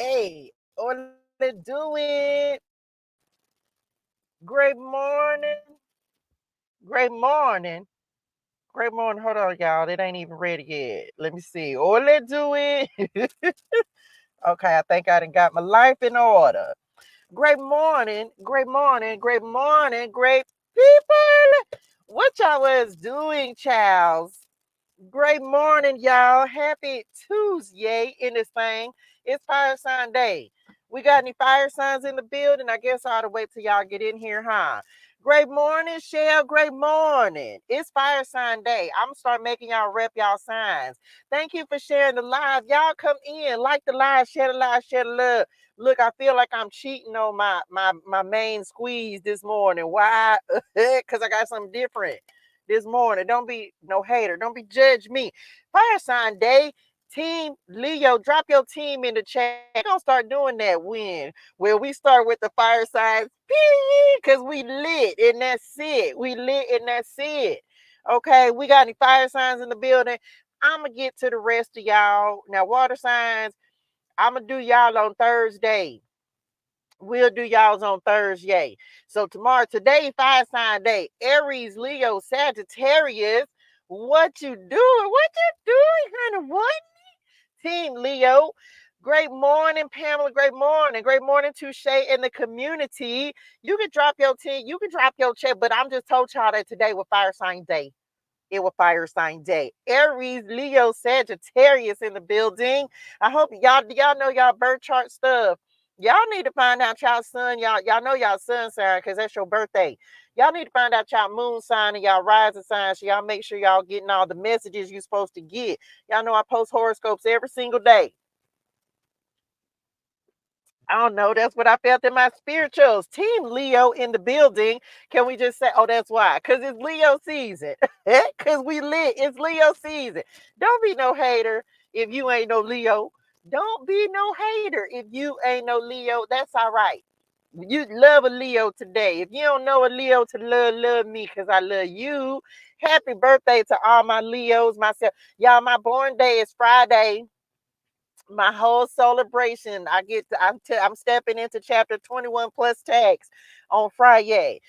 Hey, what it doing? Great morning. Great morning. Great morning. Hold on, y'all. It ain't even ready yet. Let me see. All it doing. Okay, I think I done got my life in order. Great morning. Great morning. Great morning. Great people. What y'all was doing, Charles? Great morning, y'all. Happy Tuesday in this thing. It's Fire Sign Day. We got any fire signs in the building? I guess I ought to wait till y'all get in here, huh? Great morning, Shell. Great morning. It's Fire Sign Day. I'm gonna start making y'all rep y'all signs. Thank you for sharing the live. Y'all come in, like the live, share the live, share the love. Look, I feel like I'm cheating on my main squeeze this morning. Why? Because I got something different this morning. Don't be no hater. Don't be judge me. Fire sign day. Team Leo, drop your team in the chat. We're gonna start doing that where we start with the fire signs because we lit and that's it. We lit and that's it. Okay, we got any fire signs in the building? I'm gonna get to the rest of y'all. Now, water signs, I'm gonna do y'all on Thursday. We'll do y'all's on Thursday. So today, fire sign day. Aries, Leo, Sagittarius. What you doing? What you doing, honey? What? Team Leo. Great morning, Pamela. Great morning. Great morning to Shay in the community. You can drop your team. You can drop your check, but I'm just told y'all that today was fire sign day. It was fire sign day. Aries, Leo, Sagittarius in the building. I hope y'all know y'all birth chart stuff. Y'all need to find out y'all sun. Y'all know y'all sun sign because that's your birthday. Y'all need to find out y'all moon sign and y'all rising sign so y'all make sure y'all getting all the messages you're supposed to get. Y'all know I post horoscopes every single day. I don't know. That's what I felt in my spirituals. Team Leo in the building. Can we just say, oh, that's why? Because it's Leo season. Because we lit. It's Leo season. Don't be no hater if you ain't no Leo. Don't be no hater if you ain't no Leo. That's all right. You love a Leo today. If you don't know a Leo to love me because I love you. Happy birthday to all my Leos, myself. Y'all, my born day is Friday. My whole celebration, I'm stepping into chapter 21 plus tax on Friday.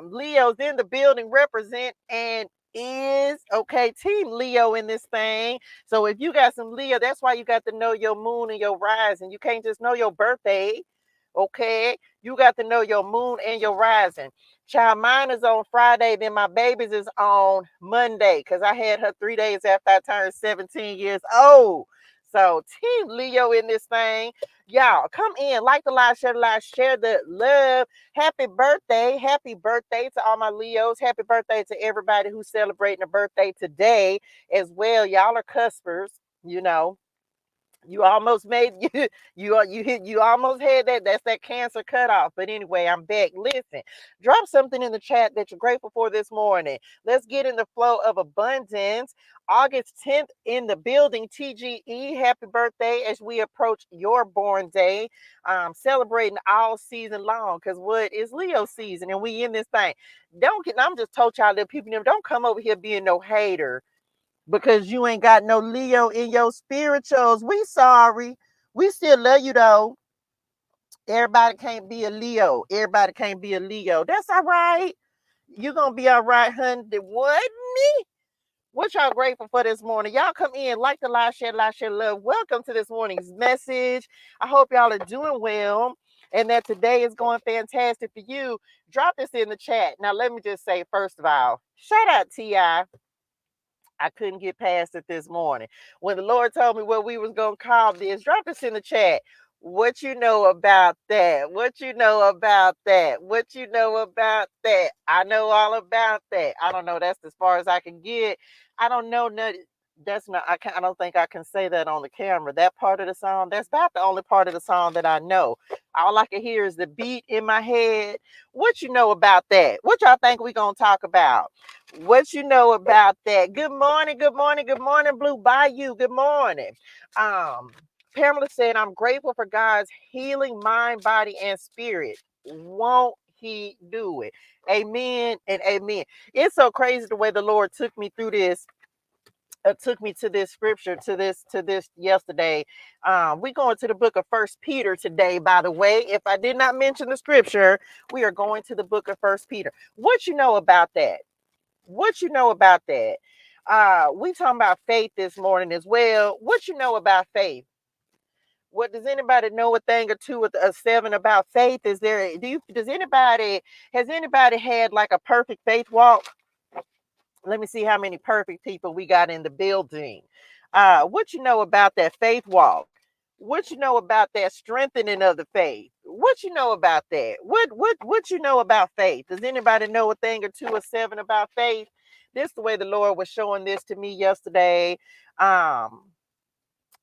Leo's in the building represent and is okay. Team Leo in this thing. So if you got some Leo, that's why you got to know your moon and your rising. You can't just know your birthday. Okay, you got to know your moon and your rising. Child, mine is on Friday, then my baby's is on Monday because I had her 3 days after I turned 17 years old. So, Team Leo in this thing. Y'all, come in, like the live, share the love. Happy birthday. Happy birthday to all my Leos. Happy birthday to everybody who's celebrating a birthday today as well. Y'all are cuspers, you know. You almost made you almost had that. That's that cancer cutoff. But anyway, I'm back. Listen, drop something in the chat that you're grateful for this morning. Let's get in the flow of abundance. August 10th in the building. TGE, happy birthday as we approach your born day. Celebrating all season long because what is Leo season and we in this thing. I'm just told y'all that people don't come over here being no hater because you ain't got no Leo in your spirituals. We sorry. We still love you though. Everybody can't be a Leo. Everybody can't be a Leo. That's all right. You're gonna be all right, honey. What me? What y'all grateful for this morning? Y'all come in, like the live, share, love. Welcome to this morning's message. I hope y'all are doing well and that today is going fantastic for you. Drop this in the chat. Now, let me just say, first of all, shout out T.I. I couldn't get past it this morning. When the Lord told me what we was going to call this, drop this in the chat. What you know about that? What you know about that? What you know about that? I know all about that. I don't know. That's as far as I can get. I don't know nothing. That's not. I don't think I can say that on the camera. That part of the song. That's about the only part of the song that I know. All I can hear is the beat in my head. What you know about that? What y'all think we gonna talk about? What you know about that? Good morning, good morning, good morning, Blue Bayou. Good morning. Um, Pamela said, I'm grateful for God's healing mind, body, and spirit. Won't he do it? Amen and amen. It's so crazy the way the Lord took me through this took me to this scripture, to this yesterday. We going to the book of First Peter today, by the way. If I did not mention the scripture, we are going to the book of First Peter. What you know about that? What you know about that? We talking about faith this morning as well. What you know about faith? What does anybody know a thing or two with a seven about faith? Is there, does anybody, has anybody had like a perfect faith walk? Let me see how many perfect people we got in the building. What you know about that faith walk? What you know about that strengthening of the faith? What you know about that? What you know about faith? Does anybody know a thing or two or seven about faith? This is the way the Lord was showing this to me yesterday.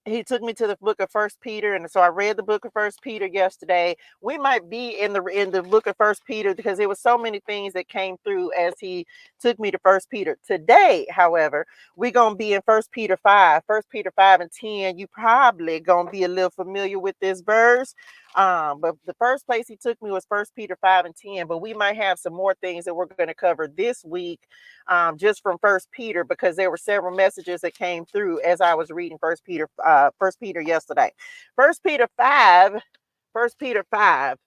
He took me to the book of First Peter, and so I read the book of First Peter yesterday. We might be in the book of First Peter because there was so many things that came through as he took me to First Peter. Today, however, we're gonna be in First Peter 5. First Peter 5 and 10. You probably gonna be a little familiar with this verse. But the first place he took me was First Peter 5 and 10. But we might have some more things that we're going to cover this week, just from First Peter, because there were several messages that came through as I was reading First Peter yesterday. First Peter 5, First Peter 5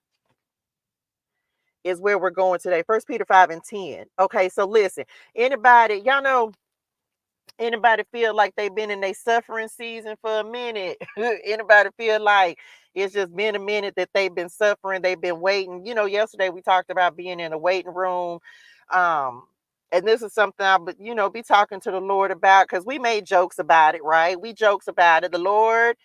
is where we're going today. First Peter 5 and 10. Okay, so listen, anybody, y'all know, anybody feel like they've been in a suffering season for a minute? Anybody feel like it's just been a minute that they've been suffering, they've been waiting? Yesterday we talked about being in a waiting room. Um, and this is something I would, be talking to the Lord about, because we made jokes about it, right? We jokes about it. The Lord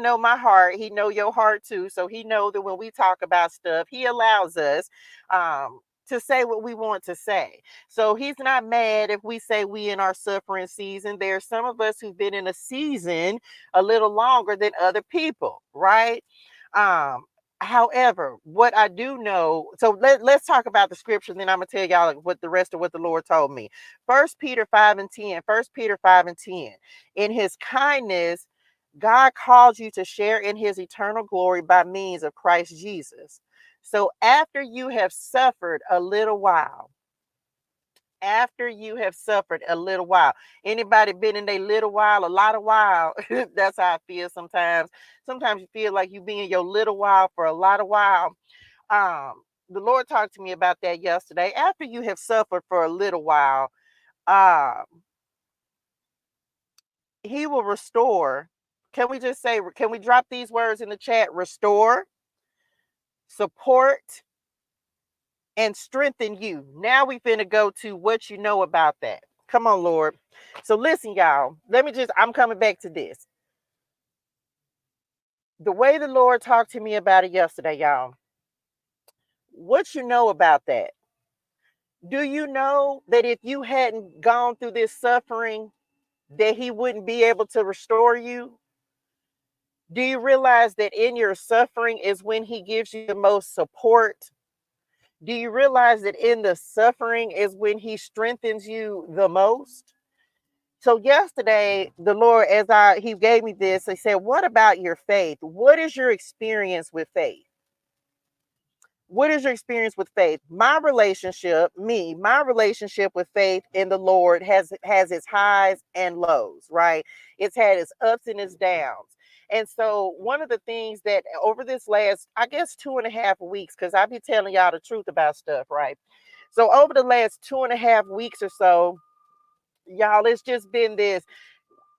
know my heart. He know your heart too. So he know that when we talk about stuff, he allows us to say what we want to say. So he's not mad if we say we in our suffering season. There's some of us who've been in a season a little longer than other people, right? Um, However, what I do know, so let's talk about the scripture, then I'm gonna tell y'all what the rest of what the Lord told me. First Peter 5 and 10. First Peter 5 and 10. In his kindness, God calls you to share in his eternal glory by means of Christ Jesus. So after you have suffered a little while, anybody been in a little while, a lot of while? That's how I feel sometimes. Sometimes you feel like you been in your little while for a lot of while. The Lord talked to me about that yesterday. After you have suffered for a little while, um, he will restore. Can we just say, can we drop these words in the chat? Restore, support, and strengthen you. Now we finna go to what you know about that. Come on, Lord. So listen, y'all. I'm coming back to this. The way the Lord talked to me about it yesterday, y'all. What you know about that? Do you know that if you hadn't gone through this suffering, that he wouldn't be able to restore you? Do you realize that in your suffering is when he gives you the most support? Do you realize that in the suffering is when he strengthens you the most? So yesterday, the Lord, he gave me this, he said, what about your faith? What is your experience with faith? What is your experience with faith? My relationship with faith in the Lord has its highs and lows, right? It's had its ups and its downs. And so one of the things that over this last, I guess, 2.5 weeks, because I be telling y'all the truth about stuff, right? So over the last 2.5 weeks or so, y'all, it's just been this.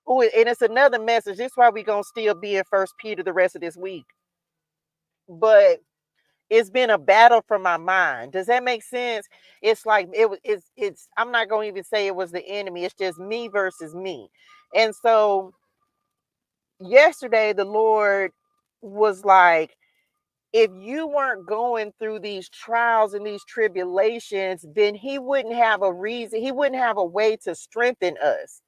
Oh, and it's another message. This is why we're gonna still be in First Peter the rest of this week. But it's been a battle for my mind. Does that make sense? It's like it's I'm not going to even say it was the enemy. It's just me versus me. And so yesterday the Lord was like, if you weren't going through these trials and these tribulations, then he wouldn't have a reason, he wouldn't have a way to strengthen us.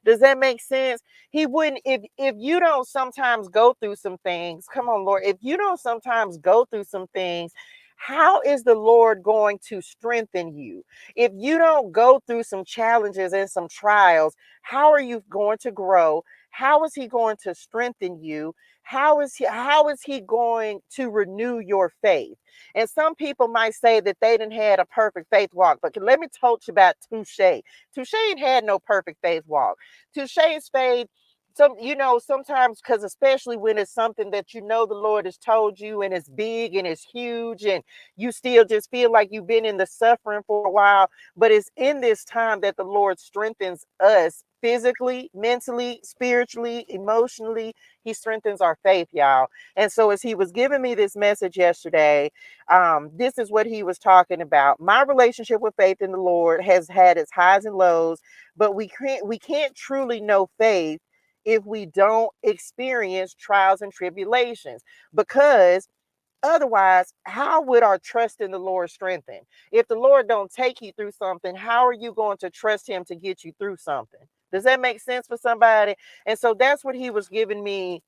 Does that make sense? He wouldn't, if you don't sometimes go through some things, come on, Lord, if you don't sometimes go through some things, how is the Lord going to strengthen you? If you don't go through some challenges and some trials, how are you going to grow? How is he going to strengthen you? How is he going to renew your faith? And some people might say that they didn't had a perfect faith walk, but let me talk to you about Touche. Touche ain't had no perfect faith walk. Touche's faith, sometimes, because especially when it's something that the Lord has told you and it's big and it's huge, and you still just feel like you've been in the suffering for a while, but it's in this time that the Lord strengthens us physically, mentally, spiritually, emotionally. He strengthens our faith, y'all. And so as he was giving me this message yesterday, this is what he was talking about. My relationship with faith in the Lord has had its highs and lows, but we can't truly know faith if we don't experience trials and tribulations, because otherwise, how would our trust in the Lord strengthen? If the Lord don't take you through something, how are you going to trust him to get you through something? Does that make sense for somebody? And so that's what he was giving me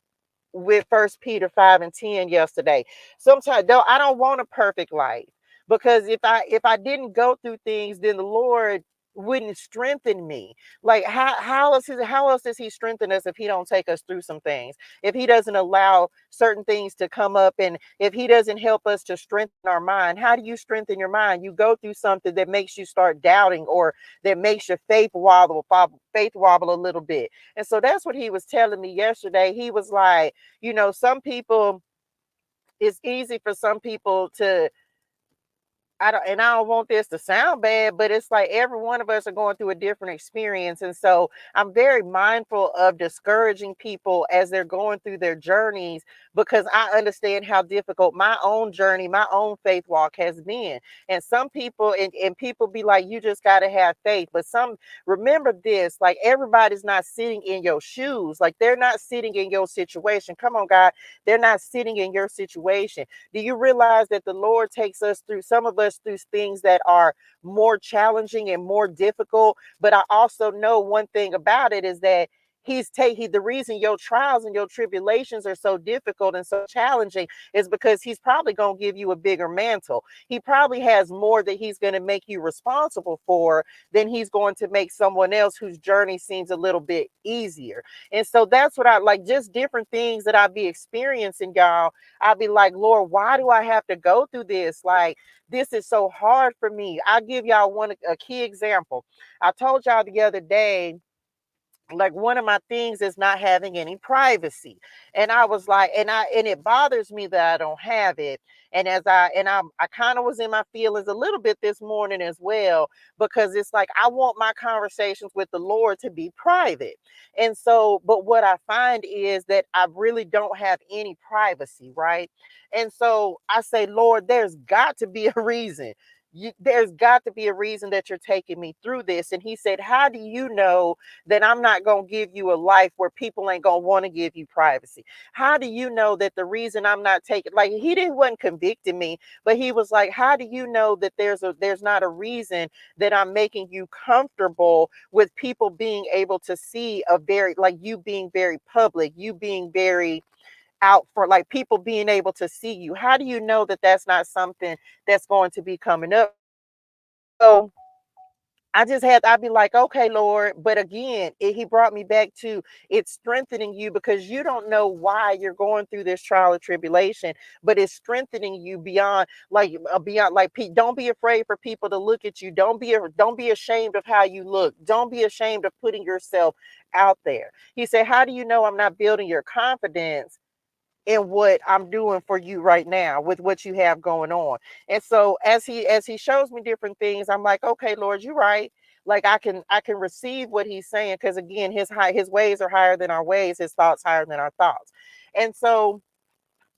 with First Peter 5:10 yesterday. Sometimes though I don't want a perfect life, because if I didn't go through things, then the Lord wouldn't strengthen me. Like how else does he strengthen us if he don't take us through some things? If he doesn't allow certain things to come up, and if he doesn't help us to strengthen our mind, how do you strengthen your mind? You go through something that makes you start doubting, or that makes your faith wobble a little bit. And so that's what he was telling me yesterday. He was like, some people, it's easy for some people to, I don't want this to sound bad, but it's like every one of us are going through a different experience. And so I'm very mindful of discouraging people as they're going through their journeys, because I understand how difficult my own journey, my own faith walk has been. And some people, and people be like, you just got to have faith. But remember this, like, everybody's not sitting in your shoes. Like, they're not sitting in your situation. Come on, God. They're not sitting in your situation. Do you realize that the Lord takes us through, some of us through things that are more challenging and more difficult? But I also know one thing about it is that the reason your trials and your tribulations are so difficult and so challenging is because he's probably going to give you a bigger mantle. He probably has more that he's going to make you responsible for than he's going to make someone else whose journey seems a little bit easier. And so that's what I like, just different things that I be experiencing, y'all. I'll be like, Lord, why do I have to go through this? Like, this is so hard for me. I'll give y'all a key example. I told y'all the other day, like, one of my things is not having any privacy. And I was like, and it bothers me that I don't have it. And I kind of was in my feelings a little bit this morning as well, because it's like I want my conversations with the Lord to be private. And so, but what I find is that I really don't have any privacy, right? And so I say, Lord, there's got to be a reason. There's got to be a reason that you're taking me through this. And he said, how do you know that I'm not going to give you a life where people ain't going to want to give you privacy? How do you know that the reason I'm not taking, like, wasn't convicting me, but he was like, how do you know that there's not a reason that I'm making you comfortable with people being able to see you being very public, you being very out for, like, people being able to see you? How do you know that that's not something that's going to be coming up? So I'd be like, okay, Lord. But again, he brought me back to, it's strengthening you, because you don't know why you're going through this trial or tribulation, but it's strengthening you beyond, like, don't be afraid for people to look at you. Don't be ashamed of how you look. Don't be ashamed of putting yourself out there. He said, how do you know I'm not building your confidence in what I'm doing for you right now with what you have going on? And so as he shows me different things, I'm like, okay, Lord, you're right. Like, I can receive what he's saying, because again, his ways are higher than our ways, his thoughts higher than our thoughts. And so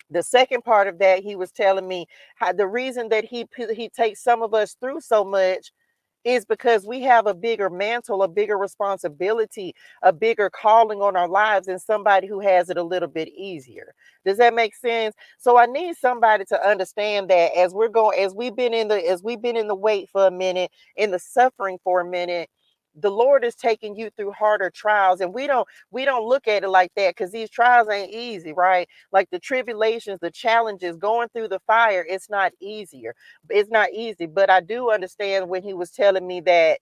the second part of that, he was telling me how the reason that he takes some of us through so much is because we have a bigger mantle, a bigger responsibility, a bigger calling on our lives than somebody who has it a little bit easier. Does that make sense? So I need somebody to understand that as we've been in the wait for a minute, in the suffering for a minute, the Lord is taking you through harder trials. And we don't look at it like that, because these trials ain't easy, right? Like, the tribulations, the challenges, going through the fire, it's not easy. But I do understand when he was telling me that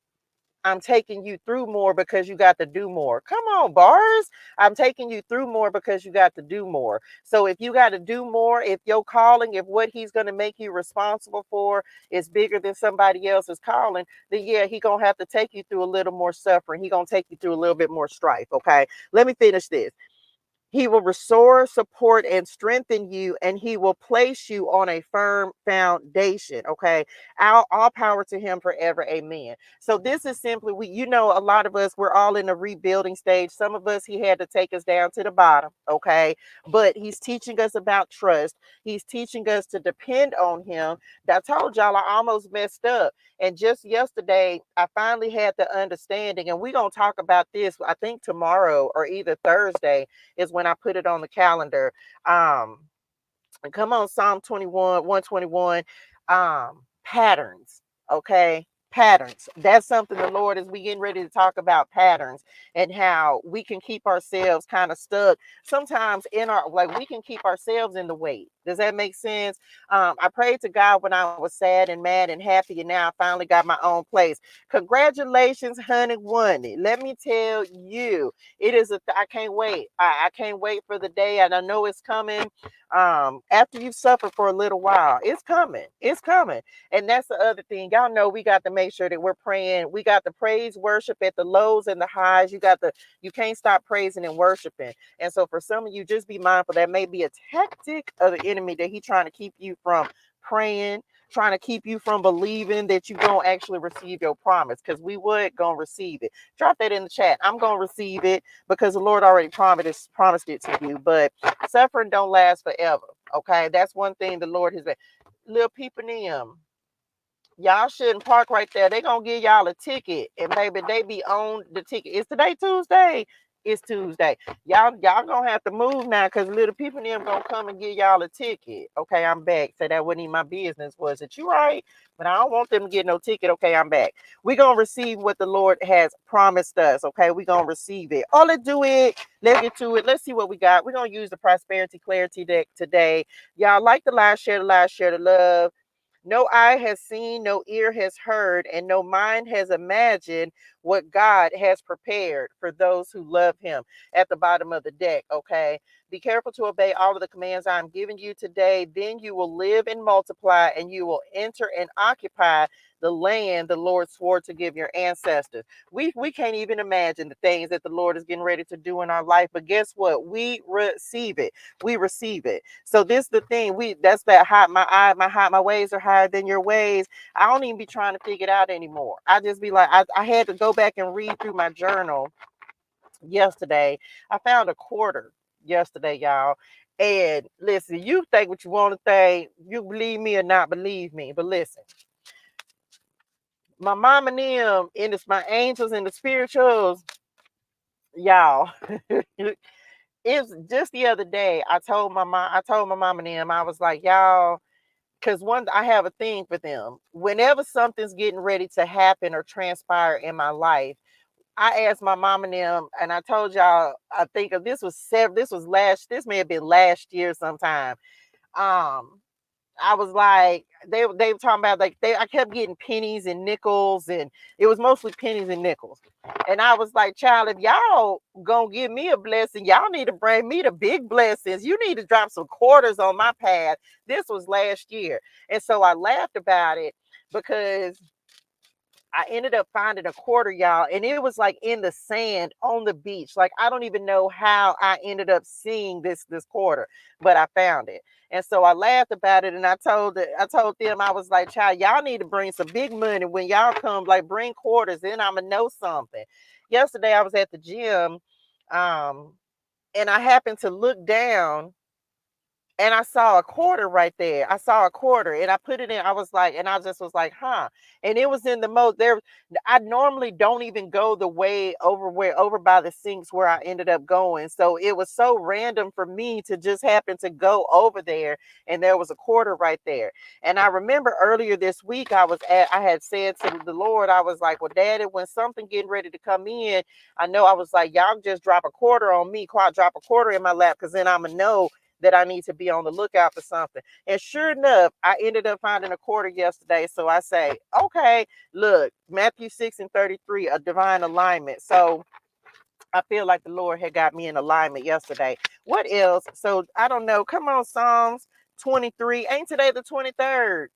I'm taking you through more because you got to do more. Come on, bars. I'm taking you through more because you got to do more. So if you got to do more, if your calling, if what he's going to make you responsible for is bigger than somebody else's calling, then yeah, he going to have to take you through a little more suffering. He going to take you through a little bit more strife. Okay. Let me finish this. He will restore, support, and strengthen you, and he will place you on a firm foundation. Okay. All power to him forever. Amen. So this is simply, a lot of us, we're all in a rebuilding stage. Some of us, he had to take us down to the bottom. Okay. But he's teaching us about trust. He's teaching us to depend on him. I told y'all I almost messed up. And just yesterday, I finally had the understanding, and we're going to talk about this, I think tomorrow or either Thursday is when I put it on the calendar. And come on, Psalm 21, 121, patterns. Okay. Patterns. That's something the Lord is we getting ready to talk about patterns and how we can keep ourselves kind of stuck. Sometimes we can keep ourselves in the way. Does that make sense? I prayed to God when I was sad and mad and happy, and now I finally got my own place. Congratulations, honey, won it. Let me tell you, it is I can't wait. I can't wait for the day, and I know it's coming. After you've suffered for a little while, it's coming. And that's the other thing, y'all know, we got to make sure that we're praying. We got the praise worship at the lows and the highs. You can't stop praising and worshiping. And so for some of you, just be mindful that may be a tactic of the enemy, that he's trying to keep you from praying, trying to keep you from believing that you're going to actually receive your promise, because we would going to receive it. Drop that in the chat. I'm going to receive it because the Lord already promised it to you. But suffering don't last forever. Okay. That's one thing the Lord has been. Little people in them, y'all shouldn't park right there. They gonna give y'all a ticket, and baby, they be on the ticket. Is today Tuesday? It's Tuesday. Y'all gonna have to move now, because little people in them gonna come and give y'all a ticket. Okay, I'm back. So that wasn't even my business, was it? You right? But I don't want them to get no ticket. Okay, I'm back. We gonna receive what the Lord has promised us. Okay, we gonna receive it. Oh, let's do it. Let's get to it. Let's see what we got. We're gonna use the prosperity clarity deck today. Y'all like the live, share the love. No eye has seen, no ear has heard, and no mind has imagined what God has prepared for those who love him. At the bottom of the deck, okay? Be careful to obey all of the commands I'm giving you today. Then you will live and multiply, and you will enter and occupy the land the Lord swore to give your ancestors. We can't even imagine the things that the Lord is getting ready to do in our life. But guess what? We receive it. We receive it. So this is the thing. That's that high. My ways are higher than your ways. I don't even be trying to figure it out anymore. I just be like, I had to go back and read through my journal yesterday. I found a quarter yesterday, y'all. And listen, you think what you want to think. You believe me or not believe me. But listen, my mom and them, and it's my angels and the spirituals, y'all. It's just the other day. I told my mom and them, I was like, y'all, because I have a thing for them. Whenever something's getting ready to happen or transpire in my life, I asked my mom and them, and I told y'all, I think of this may have been last year sometime. Um, I was like, they were talking about, like, I kept getting pennies and nickels, and it was mostly pennies and nickels. And I was like, child, if y'all gonna give me a blessing, y'all need to bring me the big blessings. You need to drop some quarters on my path. This was last year. And so I laughed about it because I ended up finding a quarter, y'all, and it was like in the sand on the beach. Like, I don't even know how I ended up seeing this quarter, but I found it. And so I laughed about it, and I told them, I was like, child, y'all need to bring some big money when y'all come, like, bring quarters, then I'ma know something. Yesterday I was at the gym, and I happened to look down, and I saw a quarter right there. I saw a quarter, and I put it in. I was like, and I just was like, huh. And it was in the most there. I normally don't even go the way over by the sinks where I ended up going. So it was so random for me to just happen to go over there, and there was a quarter right there. And I remember earlier this week, I had said to the Lord, I was like, well, Daddy, when something getting ready to come in, I know, I was like, y'all just drop a quarter on me, drop a quarter in my lap, because then I'ma know that I need to be on the lookout for something. And sure enough, I ended up finding a quarter yesterday. So I say, okay, look, Matthew 6:33, a divine alignment. So I feel like the Lord had got me in alignment yesterday. What else? So I don't know. Come on, Psalms 23. Ain't today the 23rd?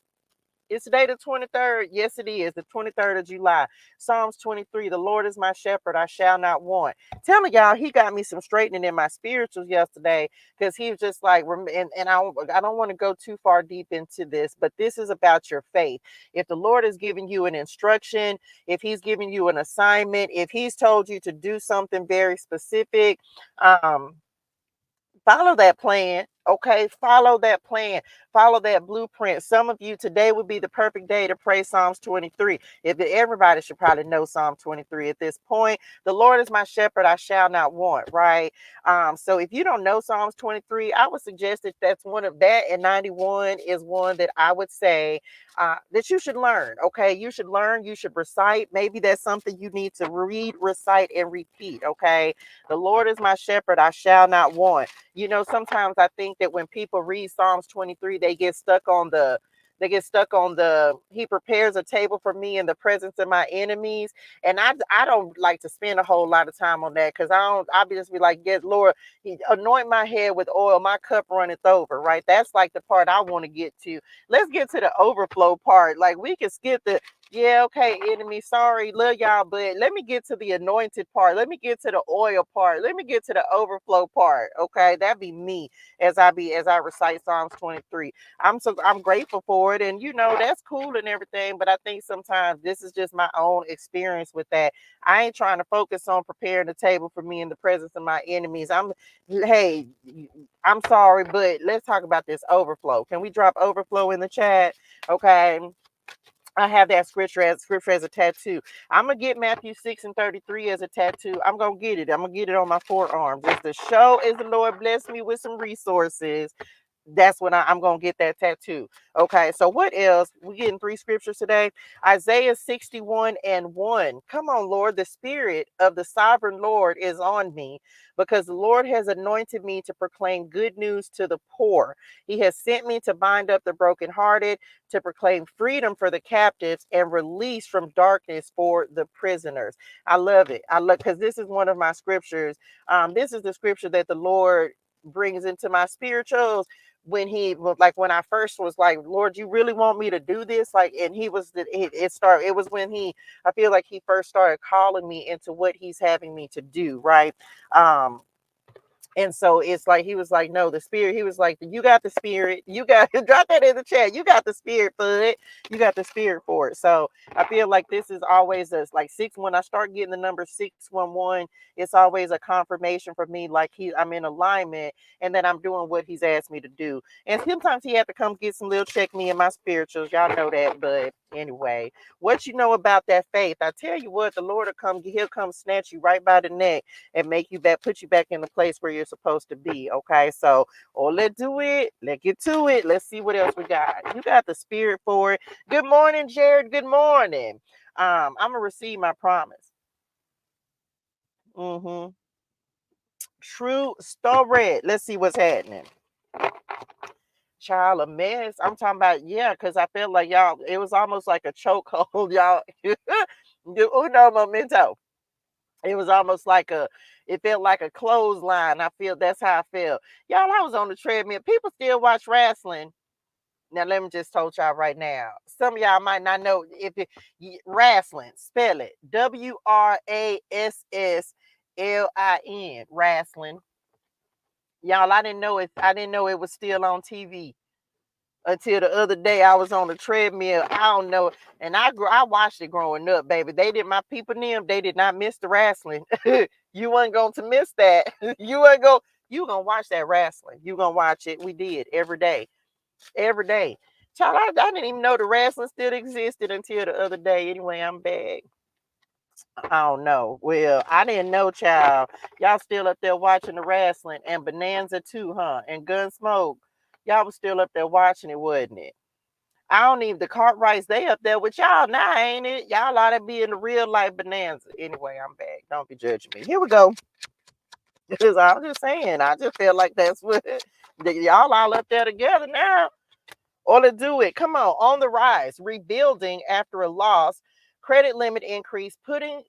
It's today the 23rd. Yes, it is. The 23rd of July. Psalms 23. The Lord is my shepherd. I shall not want. Telling y'all, he got me some straightening in my spirituals yesterday, because he was just like, and I don't want to go too far deep into this, but this is about your faith. If the Lord is giving you an instruction, if he's giving you an assignment, if he's told you to do something very specific, um, follow that plan. Okay, follow that plan, follow that blueprint. Some of you, today would be the perfect day to pray Psalms 23. If everybody should probably know Psalm 23 at this point. The Lord is my shepherd, I shall not want, right? So if you don't know Psalms 23, I would suggest that that's one of that, and 91 is one that I would say that you should learn. Okay, you should learn, you should recite. Maybe that's something you need to read, recite, and repeat. Okay, the Lord is my shepherd, I shall not want. You know, sometimes I think that when people read Psalms 23, they get stuck on the he prepares a table for me in the presence of my enemies. And I don't like to spend a whole lot of time on that, because I'll just be like, yes, Lord, anoint my head with oil, my cup runneth over, right? That's like the part I want to get to. Let's get to the overflow part. Like, we can skip the, yeah, okay, enemy, sorry, love y'all, but let me get to the anointed part. Let me get to the oil part. Let me get to the overflow part. Okay, that be me as I recite Psalms 23. I'm grateful for it, and that's cool and everything. But I think sometimes this is just my own experience with that. I ain't trying to focus on preparing the table for me in the presence of my enemies. Hey, I'm sorry, but let's talk about this overflow. Can we drop overflow in the chat? Okay. I have that scripture as a tattoo. I'm gonna get Matthew 6:33 as a tattoo. I'm gonna get it. I'm gonna get it on my forearms. It's the show is the Lord bless me with some resources. That's when I'm gonna get that tattoo. Okay, so what else? We're getting 3 scriptures today. Isaiah 61:1. Come on, Lord, the spirit of the sovereign Lord is on me, because the Lord has anointed me to proclaim good news to the poor. He has sent me to bind up the brokenhearted, to proclaim freedom for the captives, and release from darkness for the prisoners. I love it. I love, because this is one of my scriptures. This is the scripture that the Lord brings into my spirituals when I first was like, Lord, you really want me to do this? Like, and it was when I feel like he first started calling me into what he's having me to do, right? um and so it's like, he was like, no, the spirit, he was like, you got the spirit, you got drop that in the chat, you got the spirit for it, you got the spirit for it. So I feel like this is always like six. When I start getting the number 611, it's always a confirmation for me, like I'm in alignment, and that I'm doing what he's asked me to do. And sometimes he had to come get some little check me in my spirituals, y'all know that. But anyway, what you know about that faith, I tell you what, the Lord he'll come snatch you right by the neck and make you back, put you back in the place where you're supposed to be. Okay, so let's do it. Let's get to it. Let's see what else we got. You got the spirit for it. Good morning, Jared. Good morning. I'm gonna receive my promise. True story. Let's see what's happening. Child, a mess. I'm talking about, yeah, because I felt like, y'all, it was almost like a chokehold, y'all. Uno momento. It was almost like it felt like a clothesline. I feel that's how I felt. Y'all, I was on the treadmill. People still watch wrestling. Now, let me just tell y'all right now. Some of y'all might not know wrestling. Spell it. WRASSLIN. Wrestling. Y'all, I didn't know it was still on TV until the other day. I was on the treadmill. I don't know. And I watched it growing up, baby. My people them, they did not miss the wrestling. You weren't going to miss that. You gonna watch that wrestling. You gonna watch it. We did every day. Every day. Child, I didn't even know the wrestling still existed until the other day. Anyway, I'm back. I don't know. Well, I didn't know, child. Y'all still up there watching the wrestling, and Bonanza too, huh? And Gunsmoke. Y'all was still up there watching it, wasn't it? I don't even, the Cartwrights, they up there with y'all now, ain't it? Y'all ought to be in the real life Bonanza. Anyway, I'm back. Don't be judging me. Here we go. I'm just saying. I just feel like that's what Y'all all up there together now. Or to do it. Come on the rise, rebuilding after a loss, credit limit increase, putting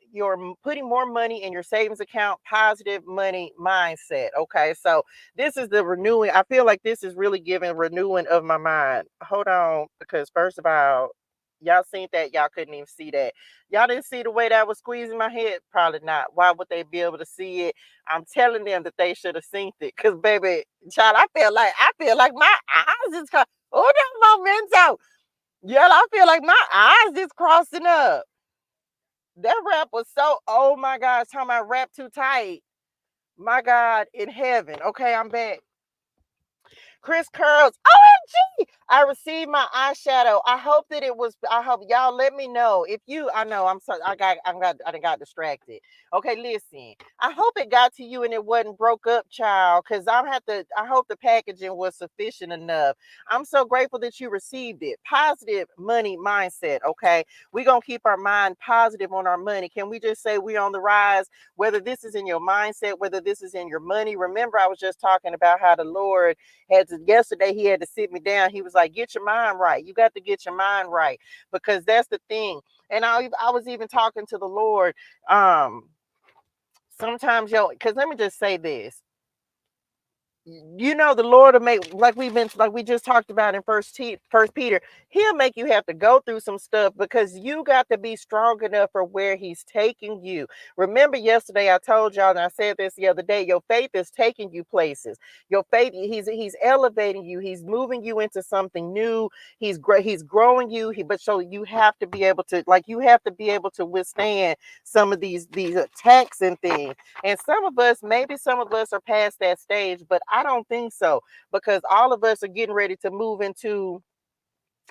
more money in your savings account, positive money mindset. Okay, so this is the renewing. I feel like this is really giving renewing of my mind. Hold on, because first of all, y'all seen that, y'all couldn't even see that. Y'all didn't see the way that was squeezing my head? Probably not. Why would they be able to see it? I'm telling them that they should have seen it. Cause baby, child, I feel like my eyes is oh, that momento. Yeah, I feel like my eyes is crossing up. That rap was so, oh my God, talking about rap too tight. My God, in heaven. Okay, I'm back. Chris Curls. OMG! I received my eyeshadow. I hope that it was. I hope y'all let me know if you. I know I'm sorry. I done got distracted. Okay, listen. I hope it got to you and it wasn't broke up, child. Cause I hope the packaging was sufficient enough. I'm so grateful that you received it. Positive money mindset. Okay, we gonna keep our mind positive on our money. Can we just say we on the rise? Whether this is in your mindset, whether this is in your money. Remember, I was just talking about how the Lord yesterday he had to sit me down. He was like, get your mind right. You got to get your mind right, because that's the thing. And I was even talking to the Lord. Sometimes, because let me just say this. The Lord will make, like we just talked about in First Peter, He'll make you have to go through some stuff, because you got to be strong enough for where He's taking you. Remember yesterday I told y'all, and I said this the other day, your faith is taking you places. Your faith, he's elevating you. He's moving you into something new. He's growing you. But so you have to be able to, withstand some of these attacks and things. And maybe some of us are past that stage, but I don't think so, because all of us are getting ready to move into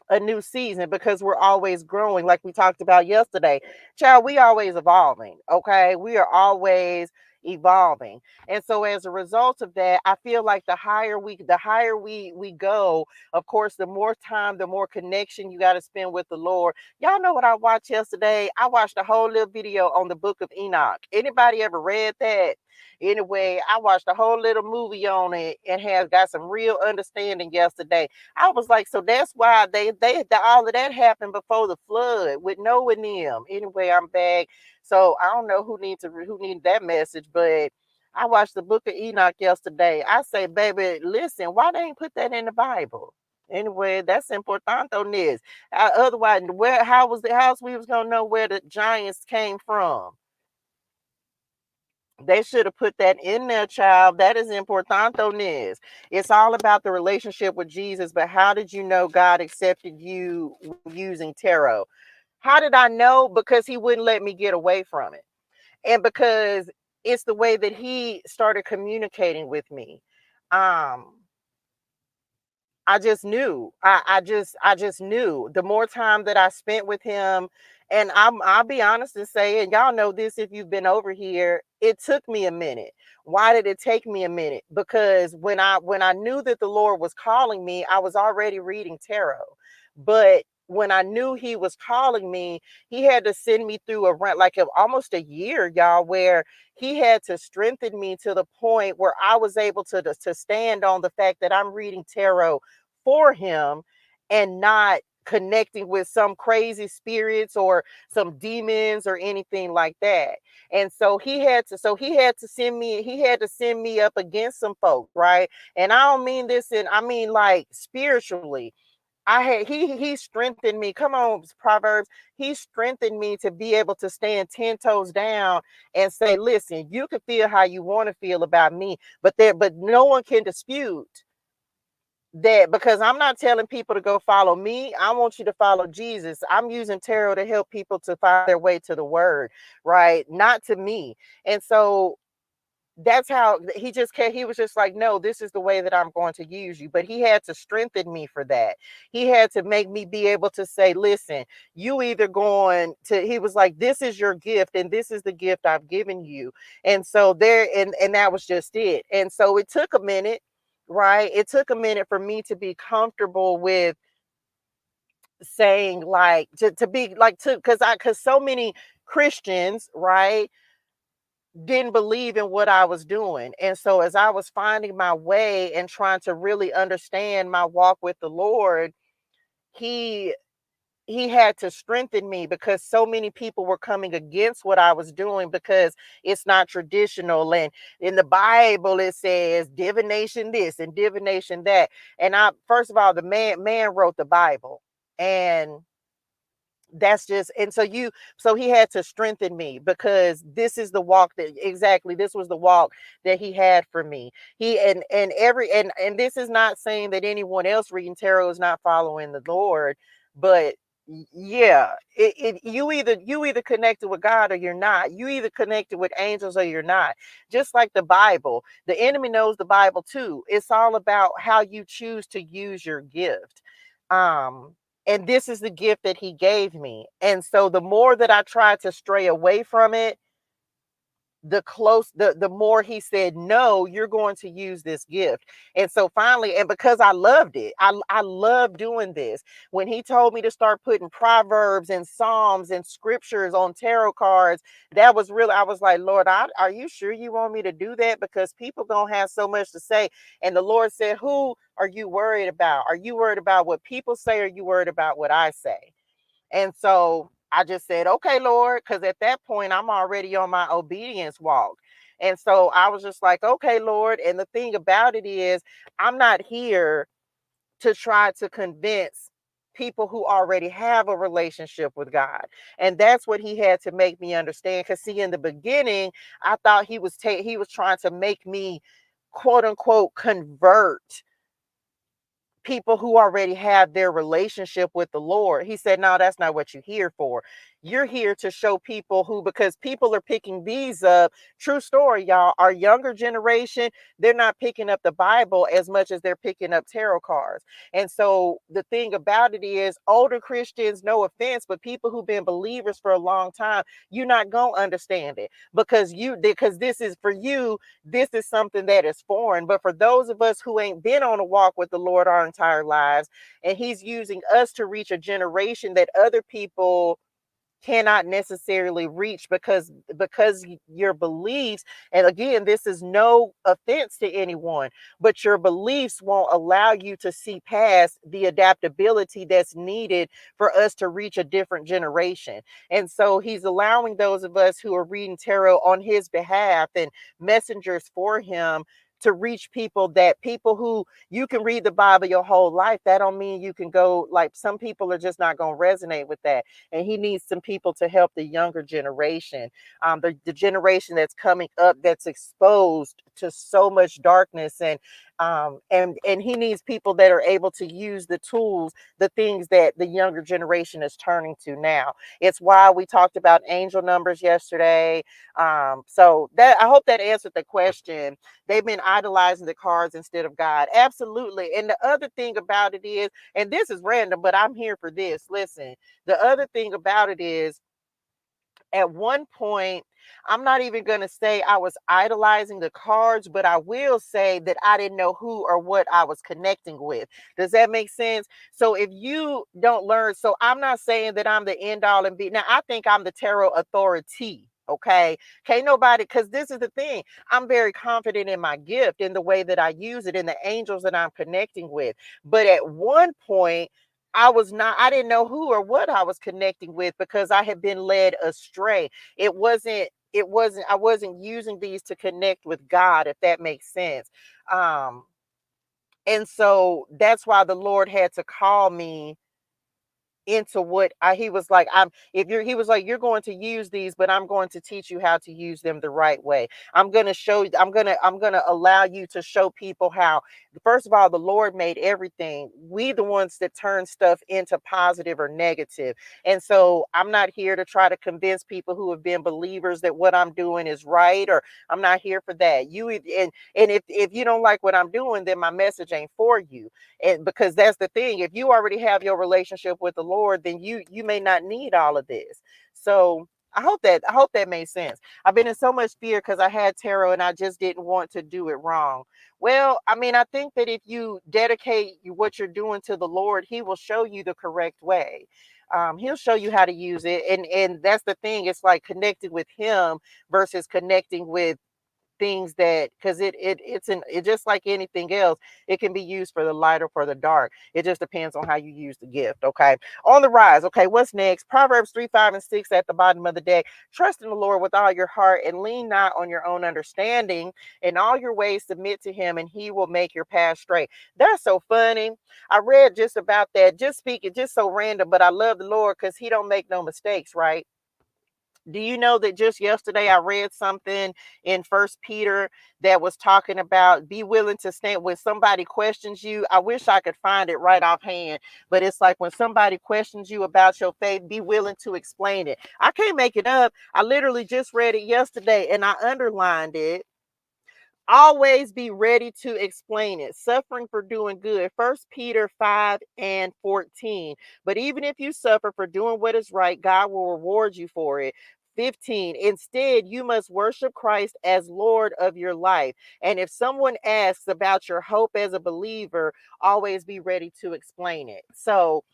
a new season, because we're always growing, like we talked about yesterday. Child, we always evolving. Okay, we are always evolving. And so as a result of that, I feel like the higher we go, of course, the more time, the more connection you got to spend with the Lord. Y'all know what I watched yesterday? I watched a whole little video on the book of Enoch. Anybody ever read that? Anyway, I watched a whole little movie on it and has got some real understanding yesterday. I was like, so that's why all of that happened before the flood with Noah and them. Anyway, I'm back. So I don't know who needs that message, but I watched the book of Enoch yesterday. I say, baby, listen, why they ain't put that in the Bible? Anyway, that's important on this. Otherwise, how else we was gonna know where the giants came from? They should have put that in there, child. That is importante on this. It's all about the relationship with Jesus. But how did you know God accepted you using tarot? How did I know? Because He wouldn't let me get away from it. And because it's the way that He started communicating with me. Um, I just knew. I just knew. The more time that I spent with Him, and I'll be honest and say, and y'all know this if you've been over here, it took me a minute. Why did it take me a minute? Because when I knew that the Lord was calling me, I was already reading tarot. But when I knew He was calling me, He had to send me through almost a year, y'all, where He had to strengthen me to the point where I was able to stand on the fact that I'm reading tarot for Him, and not connecting with some crazy spirits or some demons or anything like that. And so he had to send me up against some folks, right? And I don't mean this I mean like spiritually. He strengthened me. Come on, Proverbs. He strengthened me to be able to stand 10 toes down and say, listen, you can feel how you want to feel about me, but no one can dispute that, because I'm not telling people to go follow me. I want you to follow Jesus. I'm using tarot to help people to find their way to the word, right? Not to me. And so that's how he was just like, no, this is the way that I'm going to use you. But He had to strengthen me for that. He had to make me be able to say, listen, you either going to he was like, this is your gift and this is the gift I've given you. And so and that was just it. And so it took a minute, right? It took a minute for me to be comfortable with saying, like, to be like, to because so many Christians, right, didn't believe in what I was doing. And so as I was finding my way and trying to really understand my walk with the Lord, he he had to strengthen me because so many people were coming against what I was doing because it's not traditional. And in the Bible, it says divination this and divination that. And first of all, the man wrote the Bible. And that's just, and so he had to strengthen me because this is the walk that, exactly, this was the walk that he had for me. He and every and this is not saying that anyone else reading tarot is not following the Lord, but yeah, you either connected with God or you're not. You either connected with angels or you're not. Just like the Bible, the enemy knows the Bible too. It's all about how you choose to use your gift. um and this is the gift that he gave me. And so the more that I tried to stray away from it, the more he said, no, you're going to use this gift. And so finally, and because I loved it, I love doing this. When he told me to start putting proverbs and psalms and scriptures on tarot cards, that was really, I was like, Lord, are you sure you want me to do that? Because people gonna have so much to say. And the Lord said, who are you worried about? Are you worried about what people say, or are you worried about what I say? And so I just said, okay, Lord, because at that point I'm already on my obedience walk. And so I was just like, okay, Lord. And the thing about it is, I'm not here to try to convince people who already have a relationship with God. And that's what he had to make me understand. Because see, in the beginning, I thought he was trying to make me, quote unquote, convert people who already have their relationship with the Lord. He said, no, that's not what you're here for. You're here to show people who, because people are picking these up. True story, y'all. Our younger generation, they're not picking up the Bible as much as they're picking up tarot cards. And so the thing about it is, older Christians, no offense, but people who've been believers for a long time, you're not going to understand it because this is for you, this is something that is foreign. But for those of us who ain't been on a walk with the Lord our entire lives, and he's using us to reach a generation that other people cannot necessarily reach because your beliefs, and again, this is no offense to anyone, but your beliefs won't allow you to see past the adaptability that's needed for us to reach a different generation. And so he's allowing those of us who are reading tarot on his behalf and messengers for him to reach people who, you can read the Bible your whole life, that don't mean you can go, like, some people are just not going to resonate with that. And he needs some people to help the younger generation, the generation that's coming up, that's exposed to so much darkness. And he needs people that are able to use the tools, the things that the younger generation is turning to now. It's why we talked about angel numbers yesterday. So that, I hope that answered the question. They've been idolizing the cards instead of God. Absolutely. And the other thing about it is, and this is random, but I'm here for this. Listen, the other thing about it is, at one point, I'm not even going to say I was idolizing the cards, but I will say that I didn't know who or what I was connecting with. Does that make sense? So if you don't learn, so I'm not saying that I'm the end all and be. Now, I think I'm the tarot authority. Okay. Can't nobody, because this is the thing. I'm very confident in my gift, in the way that I use it, in the angels that I'm connecting with. But at one point, I didn't know who or what I was connecting with because I had been led astray. I wasn't using these to connect with God, if that makes sense. Um, and so that's why the Lord had to call me into what he was like, he was like, you're going to use these, but I'm going to teach you how to use them the right way. I'm going to show you, I'm going to allow you to show people how. First of all, the Lord made everything. We the ones that turn stuff into positive or negative. And so I'm not here to try to convince people who have been believers that what I'm doing is right, or I'm not here for that. And if you don't like what I'm doing, then my message ain't for you. And because that's the thing, if you already have your relationship with the Lord, then you may not need all of this. So I hope that made sense. I've been in so much fear because I had tarot and I just didn't want to do it wrong. Well, I mean, I think that if you dedicate what you're doing to the Lord, he will show you the correct way. He'll show you how to use it. And that's the thing. It's like connecting with him versus connecting with things that, because it just like anything else, it can be used for the light or for the dark. It just depends on how you use the gift. Okay, on the rise. Okay, what's next? Proverbs 3, 5, and 6 at the bottom of the deck. Trust in the Lord with all your heart and lean not on your own understanding. In all your ways submit to him and he will make your path straight. That's so funny. I read just about that, just speaking, just so random, but I love the Lord because he don't make no mistakes, right? Do you know that just yesterday I read something in First Peter that was talking about be willing to stand when somebody questions you? I wish I could find it right offhand, but it's like when somebody questions you about your faith, be willing to explain it. I can't make it up. I literally just read it yesterday and I underlined it. Always be ready to explain it. Suffering for doing good. First Peter 5 and 14. But even if you suffer for doing what is right, God will reward you for it. 15. Instead, you must worship Christ as Lord of your life. And if someone asks about your hope as a believer, always be ready to explain it. So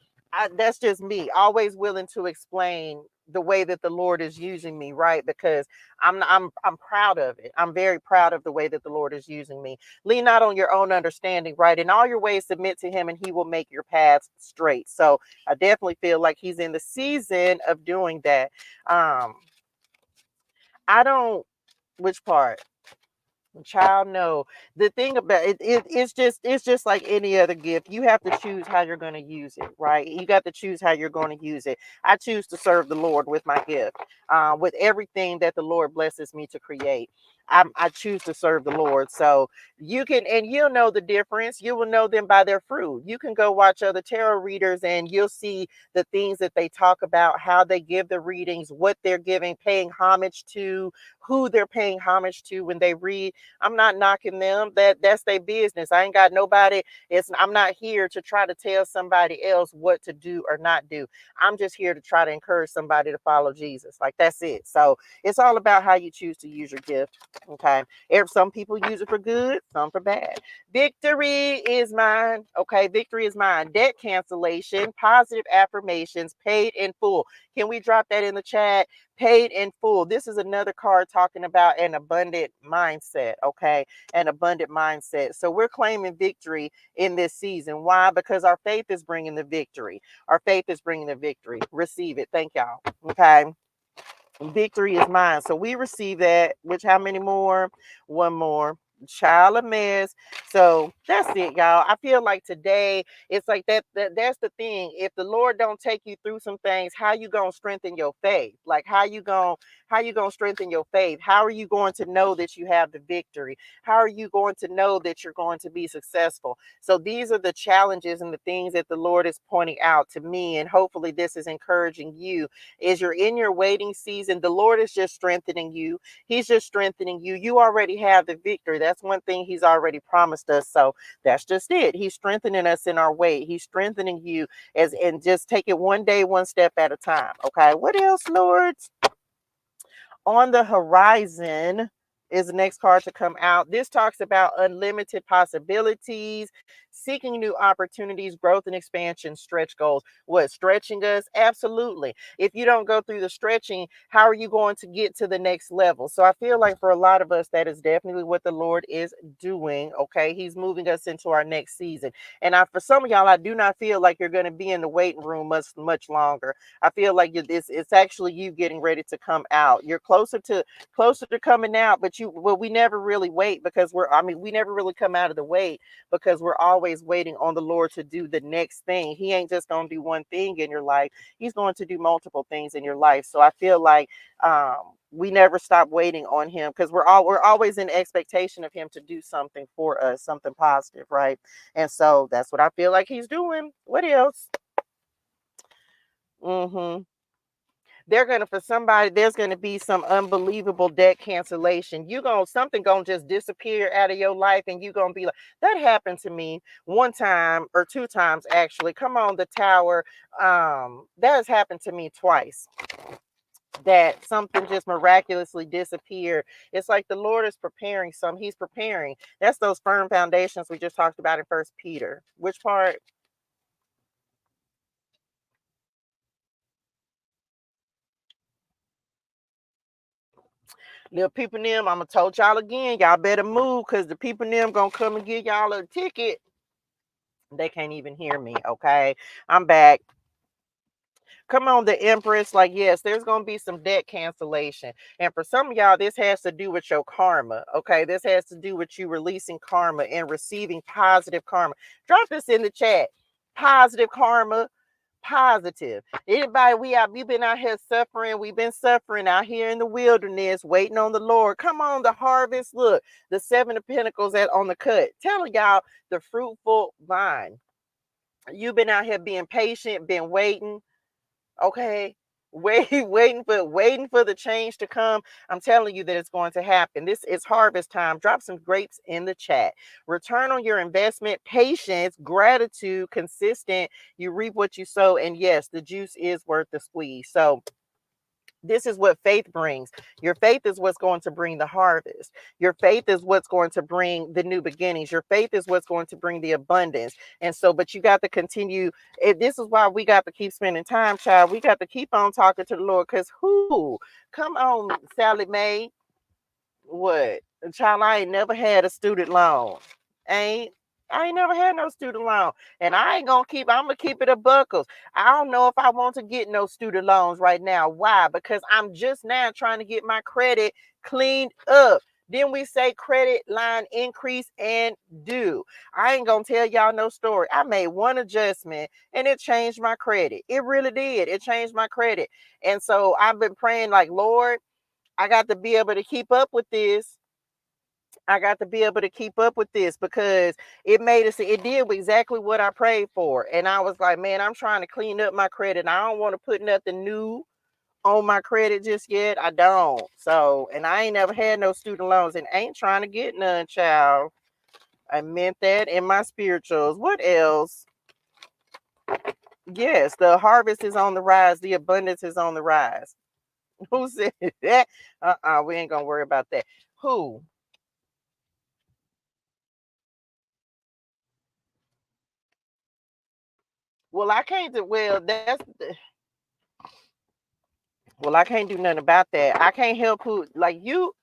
that's just me, always willing to explain the way that the Lord is using me, right? Because I'm proud of it. I'm very proud of the way that the Lord is using me. Lean not on your own understanding, right? In all your ways submit to him and he will make your paths straight. So I definitely feel like he's in the season of doing that. I don't, which part? Child, no. The thing about it's just like any other gift. You have to choose how you're going to use it, right? You got to choose how you're going to use it. I choose to serve the Lord with my gift, with everything that the Lord blesses me to create. I choose to serve the Lord. So you can, and you'll know the difference. You will know them by their fruit. You can go watch other tarot readers, and you'll see the things that they talk about, how they give the readings, what they're giving, paying homage to, who they're paying homage to when they read. I'm not knocking them. That's their business. I ain't got nobody. I'm not here to try to tell somebody else what to do or not do. I'm just here to try to encourage somebody to follow Jesus. Like that's it. So it's all about how you choose to use your gift. Okay. Some people use it for good, some for bad. Victory is mine. Okay, victory is mine. Debt cancellation, positive affirmations, paid in full. Can we drop that in the chat? Paid in full. This is another card talking about an abundant mindset. Okay, an abundant mindset. So we're claiming victory in this season. Why? Because our faith is bringing the victory. Our faith is bringing the victory. Receive it. Thank y'all. Okay. Victory is mine. So we receive that, which how many more? One more. Child of mess. So that's it, y'all. I feel like today it's like that's the thing. If the Lord don't take you through some things, how you gonna strengthen your faith? Like how you gonna strengthen your faith? How are you going to know that you have the victory? How are you going to know that you're going to be successful? So these are the challenges and the things that the Lord is pointing out to me, and hopefully this is encouraging you. Is you're in your waiting season, the Lord is just strengthening you. He's just strengthening you. You already have the victory. That's one thing he's already promised us. So that's just it. He's strengthening us in our wait. He's strengthening you as and just take it one day, one step at a time. Okay. What else, Lord? On the horizon is the next card to come out. This talks about unlimited possibilities, seeking new opportunities, growth and expansion, stretch goals. What, stretching us? Absolutely. If you don't go through the stretching, how are you going to get to the next level? So I feel like for a lot of us, that is definitely what the Lord is doing. Okay. He's moving us into our next season. And for some of y'all, I do not feel like you're going to be in the waiting room much longer. I feel like it's actually you getting ready to come out. You're closer to coming out, but we never really wait because we never really come out of the wait because we're always waiting on the Lord to do the next thing. He ain't just going to do one thing in your life. He's going to do multiple things in your life. So I feel like we never stop waiting on him because we're always in expectation of him to do something for us, something positive, right? And so that's what I feel like he's doing. What else? Mm-hmm. For somebody, there's gonna be some unbelievable debt cancellation. Something gonna just disappear out of your life, and you gonna be like, that happened to me one time or two times actually. Come on, the tower. That has happened to me twice. That something just miraculously disappeared. It's like the Lord is preparing He's preparing. That's those firm foundations we just talked about in First Peter. Which part? Little people in them, I'm gonna told y'all again, y'all better move because the people in them gonna come and give y'all a ticket. They can't even hear me, okay? I'm back. Come on, the Empress. Like, yes, there's going to be some debt cancellation. And for some of y'all, this has to do with your karma. Okay. This has to do with you releasing karma and receiving positive karma. Drop this in the chat. Positive karma. Positive. Anybody, we've been out here suffering. We've been suffering out here in the wilderness, waiting on the Lord. Come on, the harvest. Look, the 7 of Pentacles on the cut. Telling y'all the fruitful vine. You've been out here being patient, been waiting. Okay. Waiting for the change to come. I'm telling you that it's going to happen. This is harvest time. Drop some grapes in the chat. Return on your investment, patience, gratitude, consistent. You reap what you sow. And yes, the juice is worth the squeeze. So this is what faith brings. Your faith is what's going to bring the harvest. Your faith is what's going to bring the new beginnings. Your faith is what's going to bring the abundance. And so, but you got to continue. This is why we got to keep spending time, child. We got to keep on talking to the Lord because who? Come on, Sally Mae. What? Child, I ain't never had a student loan. Ain't. I ain't never had no student loan. And I'm gonna keep it a buckles. I don't know if I want to get no student loans right now. Why? Because I'm just now trying to get my credit cleaned up. Then we say credit line increase and due. I ain't gonna tell y'all no story. I made one adjustment and it changed my credit. It really did. It changed my credit. And so I've been praying like, Lord, I got to be able to keep up with this. I got to be able to keep up with this because it did exactly what I prayed for. And I was like, man, I'm trying to clean up my credit. I don't want to put nothing new on my credit just yet. I don't. So, and I ain't never had no student loans and ain't trying to get none, child. I meant that in my spirituals. What else? Yes, the harvest is on the rise. The abundance is on the rise. Who said that? We ain't gonna worry about that. Who? Well, I can't do well, I can't do nothing about that. I can't help who like you.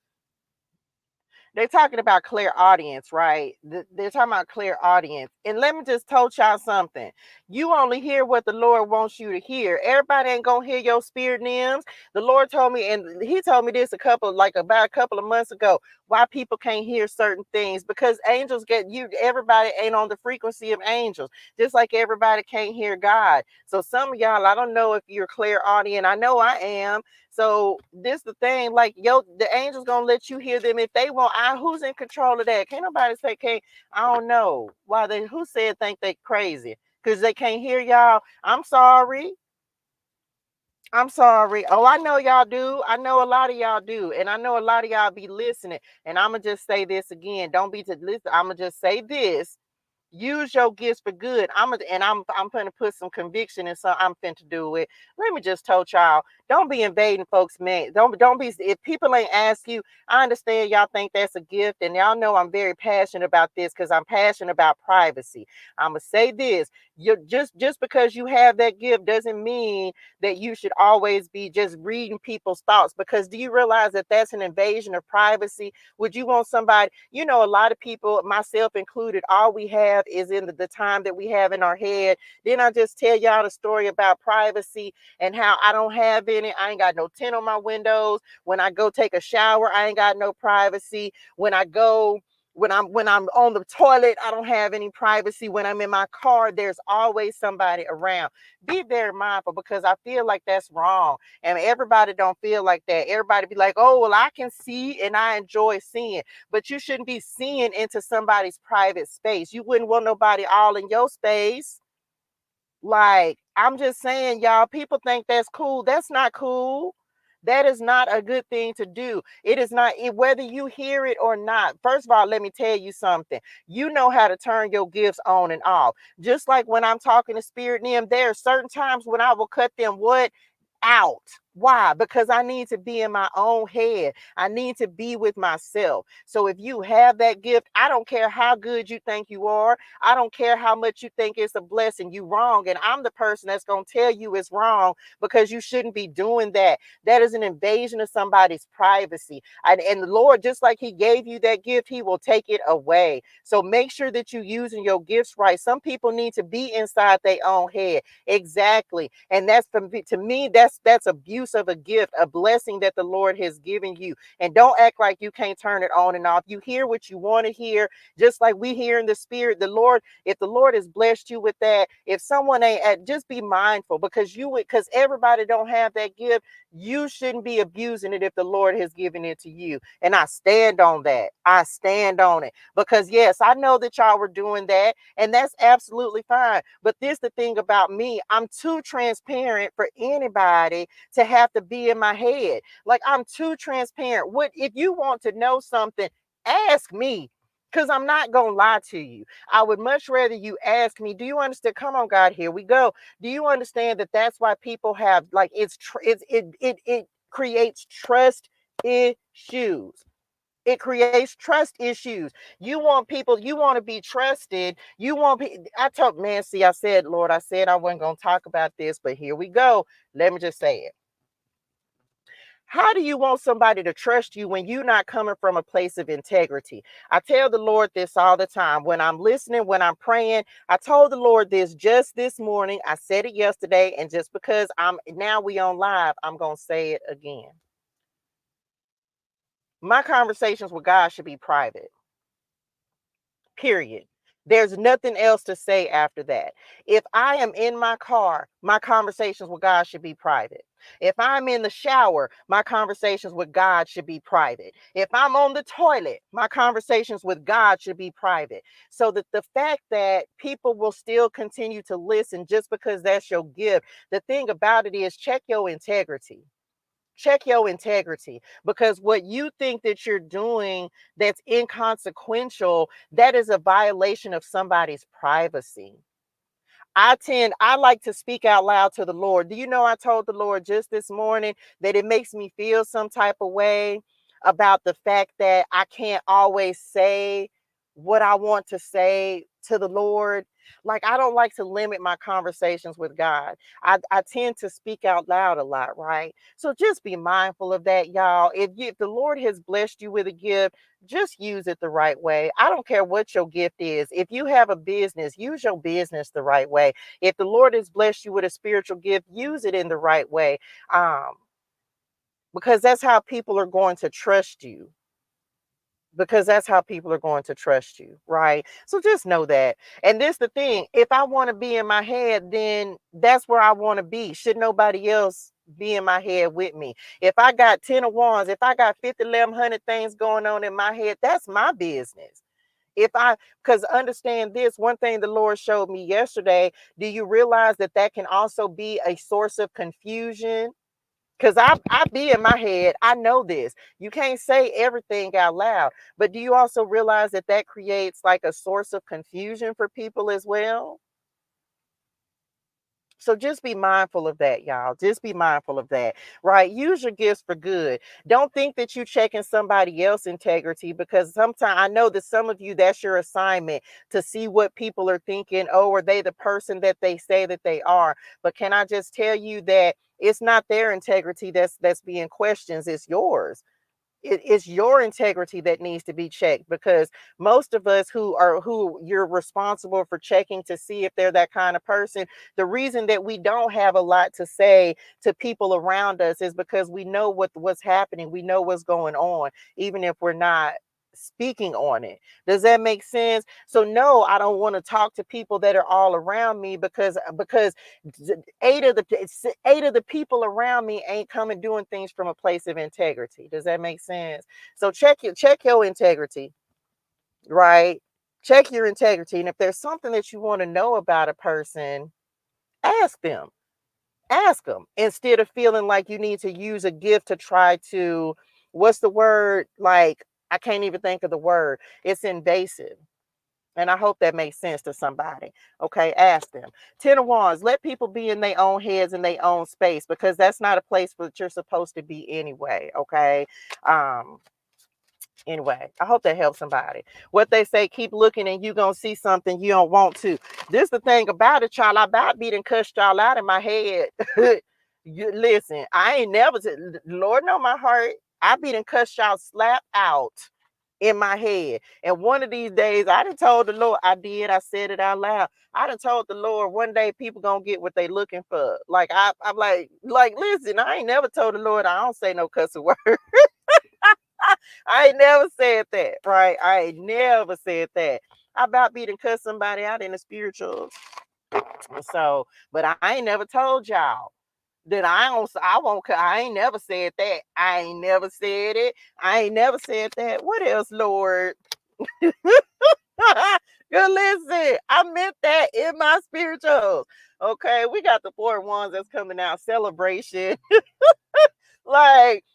They're talking about clear audience, right? They're talking about clear audience. And let me just tell y'all something. You only hear what the Lord wants you to hear. Everybody ain't gonna hear your spirit names. The Lord told me, and he told me this about a couple of months ago, why people can't hear certain things. Because angels everybody ain't on the frequency of angels. Just like everybody can't hear God. So some of y'all, I don't know if you're clear audience. I know I am. So this the thing, like the angels gonna let you hear them if they want. Who's in control of that? Can't nobody say can't. I don't know why who said think they crazy because they can't hear y'all. I'm sorry. I'm sorry. Oh, I know y'all do. I know a lot of y'all do, and I know a lot of y'all be listening. And I'm gonna just say this again. Don't be to listen. I'm gonna just say this. Use your gifts for good. I'm gonna put some conviction in, so I'm finna do it. Let me just tell y'all, don't be invading folks, man. Don't be, if people ain't ask you. I understand y'all think that's a gift, and y'all know I'm very passionate about this because I'm passionate about privacy. I'm gonna say this: you just because you have that gift doesn't mean that you should always be just reading people's thoughts. Because do you realize that that's an invasion of privacy? Would you want somebody? A lot of people, myself included, all we have is in the time that we have in our head. Then I just tell y'all the story about privacy and how I don't have any. I ain't got no tint on my windows. When I go take a shower, I ain't got no privacy. When I'm on the toilet, I don't have any privacy. When I'm in my car, there's always somebody around. Be very mindful because I feel like that's wrong. And everybody don't feel like that. Everybody be like, oh, well, I can see and I enjoy seeing. But you shouldn't be seeing into somebody's private space. You wouldn't want nobody all in your space. Like, I'm just saying, y'all, people think that's cool. That's not cool. That is not a good thing to do. It is not, whether you hear it or not. First of all, let me tell you something. You know how to turn your gifts on and off. Just like when I'm talking to spirit them, there are certain times when I will cut them what? Out. Why? Because I need to be in my own head. I need to be with myself. So if you have that gift, I don't care how good you think you are. I don't care how much you think it's a blessing. You wrong. And I'm the person that's going to tell you it's wrong because you shouldn't be doing that. That is an invasion of somebody's privacy. And the Lord, just like he gave you that gift, he will take it away. So make sure that you're using your gifts right. Some people need to be inside their own head. Exactly. And that's, to me, that's abuse of a gift, a blessing that the Lord has given you. And don't act like you can't turn it on and off. You hear what you want to hear, just like we hear in the spirit. The Lord, if the Lord has blessed you with that, if someone ain't just be mindful, because because everybody don't have that gift. You shouldn't be abusing it if the Lord has given it to you. And I stand on that. I stand on it, because yes, I know that y'all were doing that, and that's absolutely fine. But this the thing about me, I'm too transparent for anybody to have to be in my head. Like, I'm too transparent. What if you want to know something, ask me, because I'm not gonna lie to you. I would much rather you ask me, do you understand? Come on, God, here we go. Do you understand that that's why people have, like, it creates trust issues. It creates trust issues. You want people, you want to be trusted. You want, I told, man, see, I said, Lord, I said I wasn't going to talk about this, but here we go. Let me just say it. How do you want somebody to trust you when you're not coming from a place of integrity? I tell the Lord this all the time. When I'm listening, when I'm praying, I told the Lord this just this morning. I said it yesterday, and just because we on live, I'm going to say it again. My conversations with God should be private. Period. There's nothing else to say after that. If I am in my car, my conversations with God should be private. If I'm in the shower, my conversations with God should be private. If I'm on the toilet, my conversations with God should be private. So that the fact that people will still continue to listen just because that's your gift, the thing about it is, check your integrity. Check your integrity, because what you think that you're doing that's inconsequential, that is a violation of somebody's privacy. I like to speak out loud to the Lord. Do you know, I told the Lord just this morning that it makes me feel some type of way about the fact that I can't always say what I want to say to the Lord. Like, I don't like to limit my conversations with God. I tend to speak out loud a lot, right? So just be mindful of that, y'all. If the Lord has blessed you with a gift, just use it the right way. I don't care what your gift is. If you have a business, use your business the right way. If the Lord has blessed you with a spiritual gift, use it in the right way. Um, because that's how people are going to trust you. Because that's how people are going to trust you, right? So just know that. And this the thing, if I want to be in my head, then that's where I want to be. Should nobody else be in my head with me? If I got 10 of wands, if I got 50, 1100 things going on in my head, that's my business. Because understand this, one thing the Lord showed me yesterday, do you realize that that can also be a source of confusion? Because I be in my head. I know this. You can't say everything out loud. But do you also realize that that creates like a source of confusion for people as well? So just be mindful of that, y'all. Just be mindful of that, right? Use your gifts for good. Don't think that you're checking somebody else's integrity, because sometimes I know that some of you, that's your assignment, to see what people are thinking. Oh, are they the person that they say that they are? But can I just tell you that it's not their integrity that's being questioned, it's yours. It's your integrity that needs to be checked, because most of us who you're responsible for checking to see if they're that kind of person, the reason that we don't have a lot to say to people around us is because we know what's happening, we know what's going on, even if we're not speaking on it. Does that make sense? So no, I don't want to talk to people that are all around me, because eight of the people around me ain't coming doing things from a place of integrity. Does that make sense? So check your integrity, right? Check your integrity. And if there's something that you want to know about a person, ask them. Ask them, instead of feeling like you need to use a gift to try to, what's the word? Like, I can't even think of the word. It's invasive. And I hope that makes sense to somebody. Okay, ask them. Ten of Wands, let people be in their own heads, in their own space, because that's not a place that you're supposed to be anyway. Okay. Um, Anyway, I hope that helps somebody. What they say, keep looking and you gonna see something you don't want to. This the thing about it, y'all. I about beat and cussed y'all out in my head. You listen, I ain't never said, Lord know my heart. I beat and cussed y'all slap out in my head. And one of these days, I done told the Lord, I did, I said it out loud. I done told the Lord one day people gonna get what they looking for. Like I'm like, listen, I ain't never told the Lord I don't say no cussing word. I ain't never said that, right? I ain't never said that. I about beating cuss somebody out in the spirituals. So, but I ain't never told y'all that I ain't never said that. I ain't never said it. I ain't never said that. What else, Lord? Good, listen, I meant that in my spirituals. Okay, we got the 4 Wands that's coming out, celebration. Like,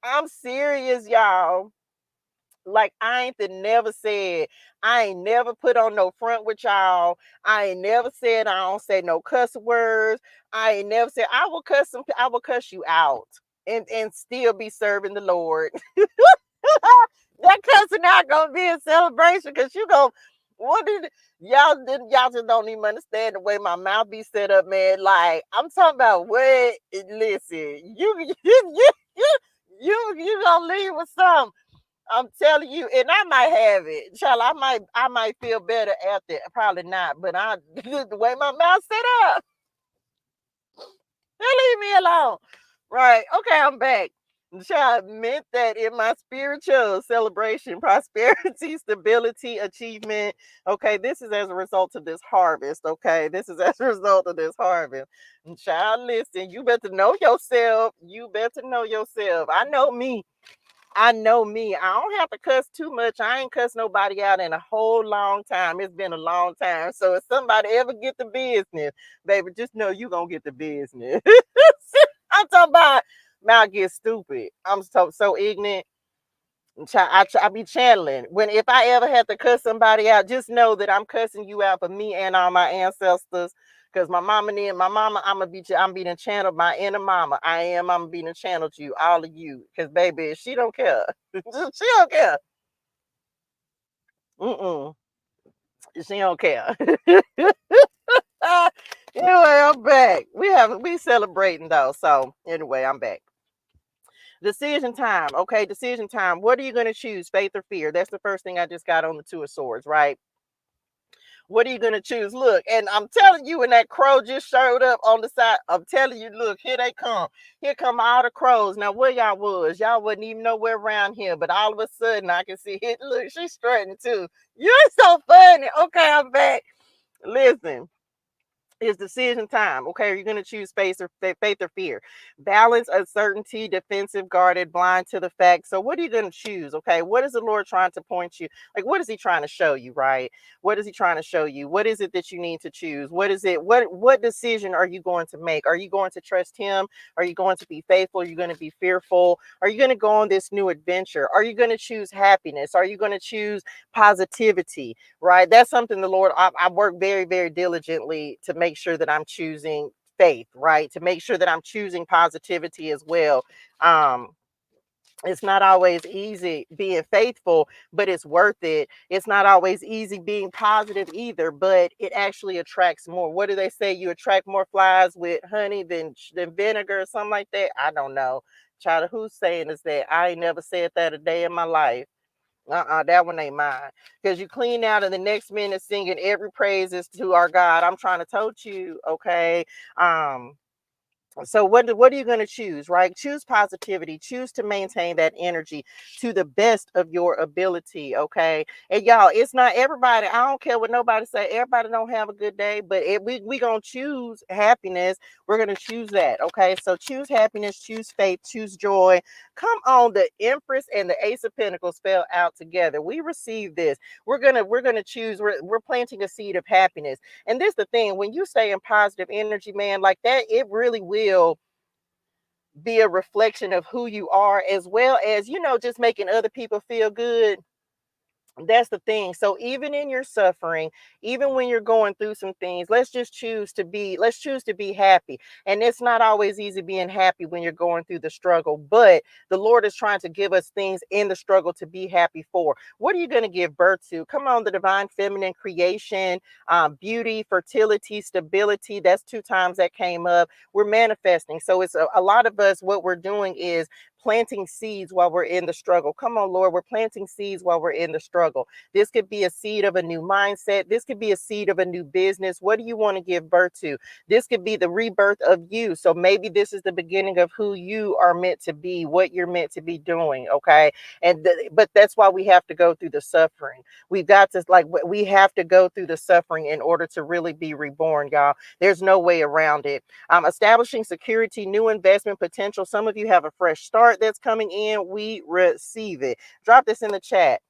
I'm serious, y'all. Like, I ain't never put on no front with y'all. I ain't never said I don't say no cuss words. I ain't never said I will cuss you out and still be serving the Lord. That cussing out gonna be a celebration because you go, what did y'all just don't even understand the way my mouth be set up, man. Like, I'm talking about what, listen, you gonna leave with something. I'm telling you, and I might have it. Child, I might feel better after. Probably not, but the way my mouth set up, they leave me alone. Right. Okay, I'm back. Child, meant that in my spiritual celebration, prosperity, stability, achievement. Okay, this is as a result of this harvest. Okay, this is as a result of this harvest. And child, listen, you better know yourself. You better know yourself. I know me. I know me. I don't have to cuss too much. I ain't cussed nobody out in a whole long time. It's been a long time. So if somebody ever get the business, baby, just know you gonna get the business. I'm talking about mouth get stupid. I'm so ignorant. I be channeling. If I ever have to cuss somebody out, just know that I'm cussing you out for me and all my ancestors. Cause I'm being channeled my inner mama. I'm being channeled to you, all of you. Cause baby, she don't care. She don't care. Mm-mm. She don't care. Anyway, I'm back. We celebrating though. So anyway, I'm back. Decision time. Okay, decision time. What are you going to choose? Faith or fear? That's the first thing I just got on the Two of Swords, right? What are you going to choose? Look, and I'm telling you, when that crow just showed up on the side, I'm telling you, look, here they come. Here come all the crows. Now, where y'all was? Y'all wasn't even nowhere around here, but all of a sudden, I can see it. Look, she's strutting too. You're so funny. Okay, I'm back. Listen. It's decision time. Okay, are you going to choose faith or fear? Balance, uncertainty, defensive, guarded, blind to the facts. So, what are you going to choose? Okay, what is the Lord trying to point you? Like, what is He trying to show you? Right? What is He trying to show you? What is it that you need to choose? What is it? What decision are you going to make? Are you going to trust Him? Are you going to be faithful? Are you going to be fearful? Are you going to go on this new adventure? Are you going to choose happiness? Are you going to choose positivity? Right? That's something the Lord, I work very, very diligently to make sure that I'm choosing faith, right? To make sure that I'm choosing positivity as well. Um, it's not always easy being faithful, but it's worth it. It's not always easy being positive either, but it actually attracts more. What do they say? You attract more flies with honey than vinegar or something like that. I don't know. Child, who's saying is that? I ain't never said that a day in my life. That one ain't mine. Because you clean out and the next minute singing every praise is to our God. I'm trying to tote you, okay? Um, so what are you going to choose, right? Choose positivity. Choose to maintain that energy to the best of your ability, okay? And y'all, it's not everybody. I don't care what nobody say. Everybody don't have a good day, but we going to choose happiness. We're going to choose that, okay? So choose happiness, choose faith, choose joy. Come on, the Empress and the Ace of Pentacles fell out together. We received this. We're going to choose. We're planting a seed of happiness. And this is the thing, when you stay in positive energy, man, like that, it really will be a reflection of who you are, as well as, just making other people feel good. That's the thing. So even in your suffering, even when you're going through some things, let's choose to be happy. And it's not always easy being happy when you're going through the struggle, but the Lord is trying to give us things in the struggle to be happy for. What are you going to give birth to? Come on, the divine feminine creation, beauty, fertility, stability. That's two times that came up. We're manifesting. So it's a lot of us, what we're doing is planting seeds while we're in the struggle. Come on, Lord, we're planting seeds while we're in the struggle. This could be a seed of a new mindset. This could be a seed of a new business. What do you want to give birth to? This could be the rebirth of you. So maybe this is the beginning of who you are meant to be, what you're meant to be doing. Okay. But that's why we have to go through the suffering. We've got to, like, we have to go through the suffering in order to really be reborn, y'all. There's no way around it. Establishing security, new investment potential. Some of you have a fresh start that's coming in. We receive it. Drop this in the chat.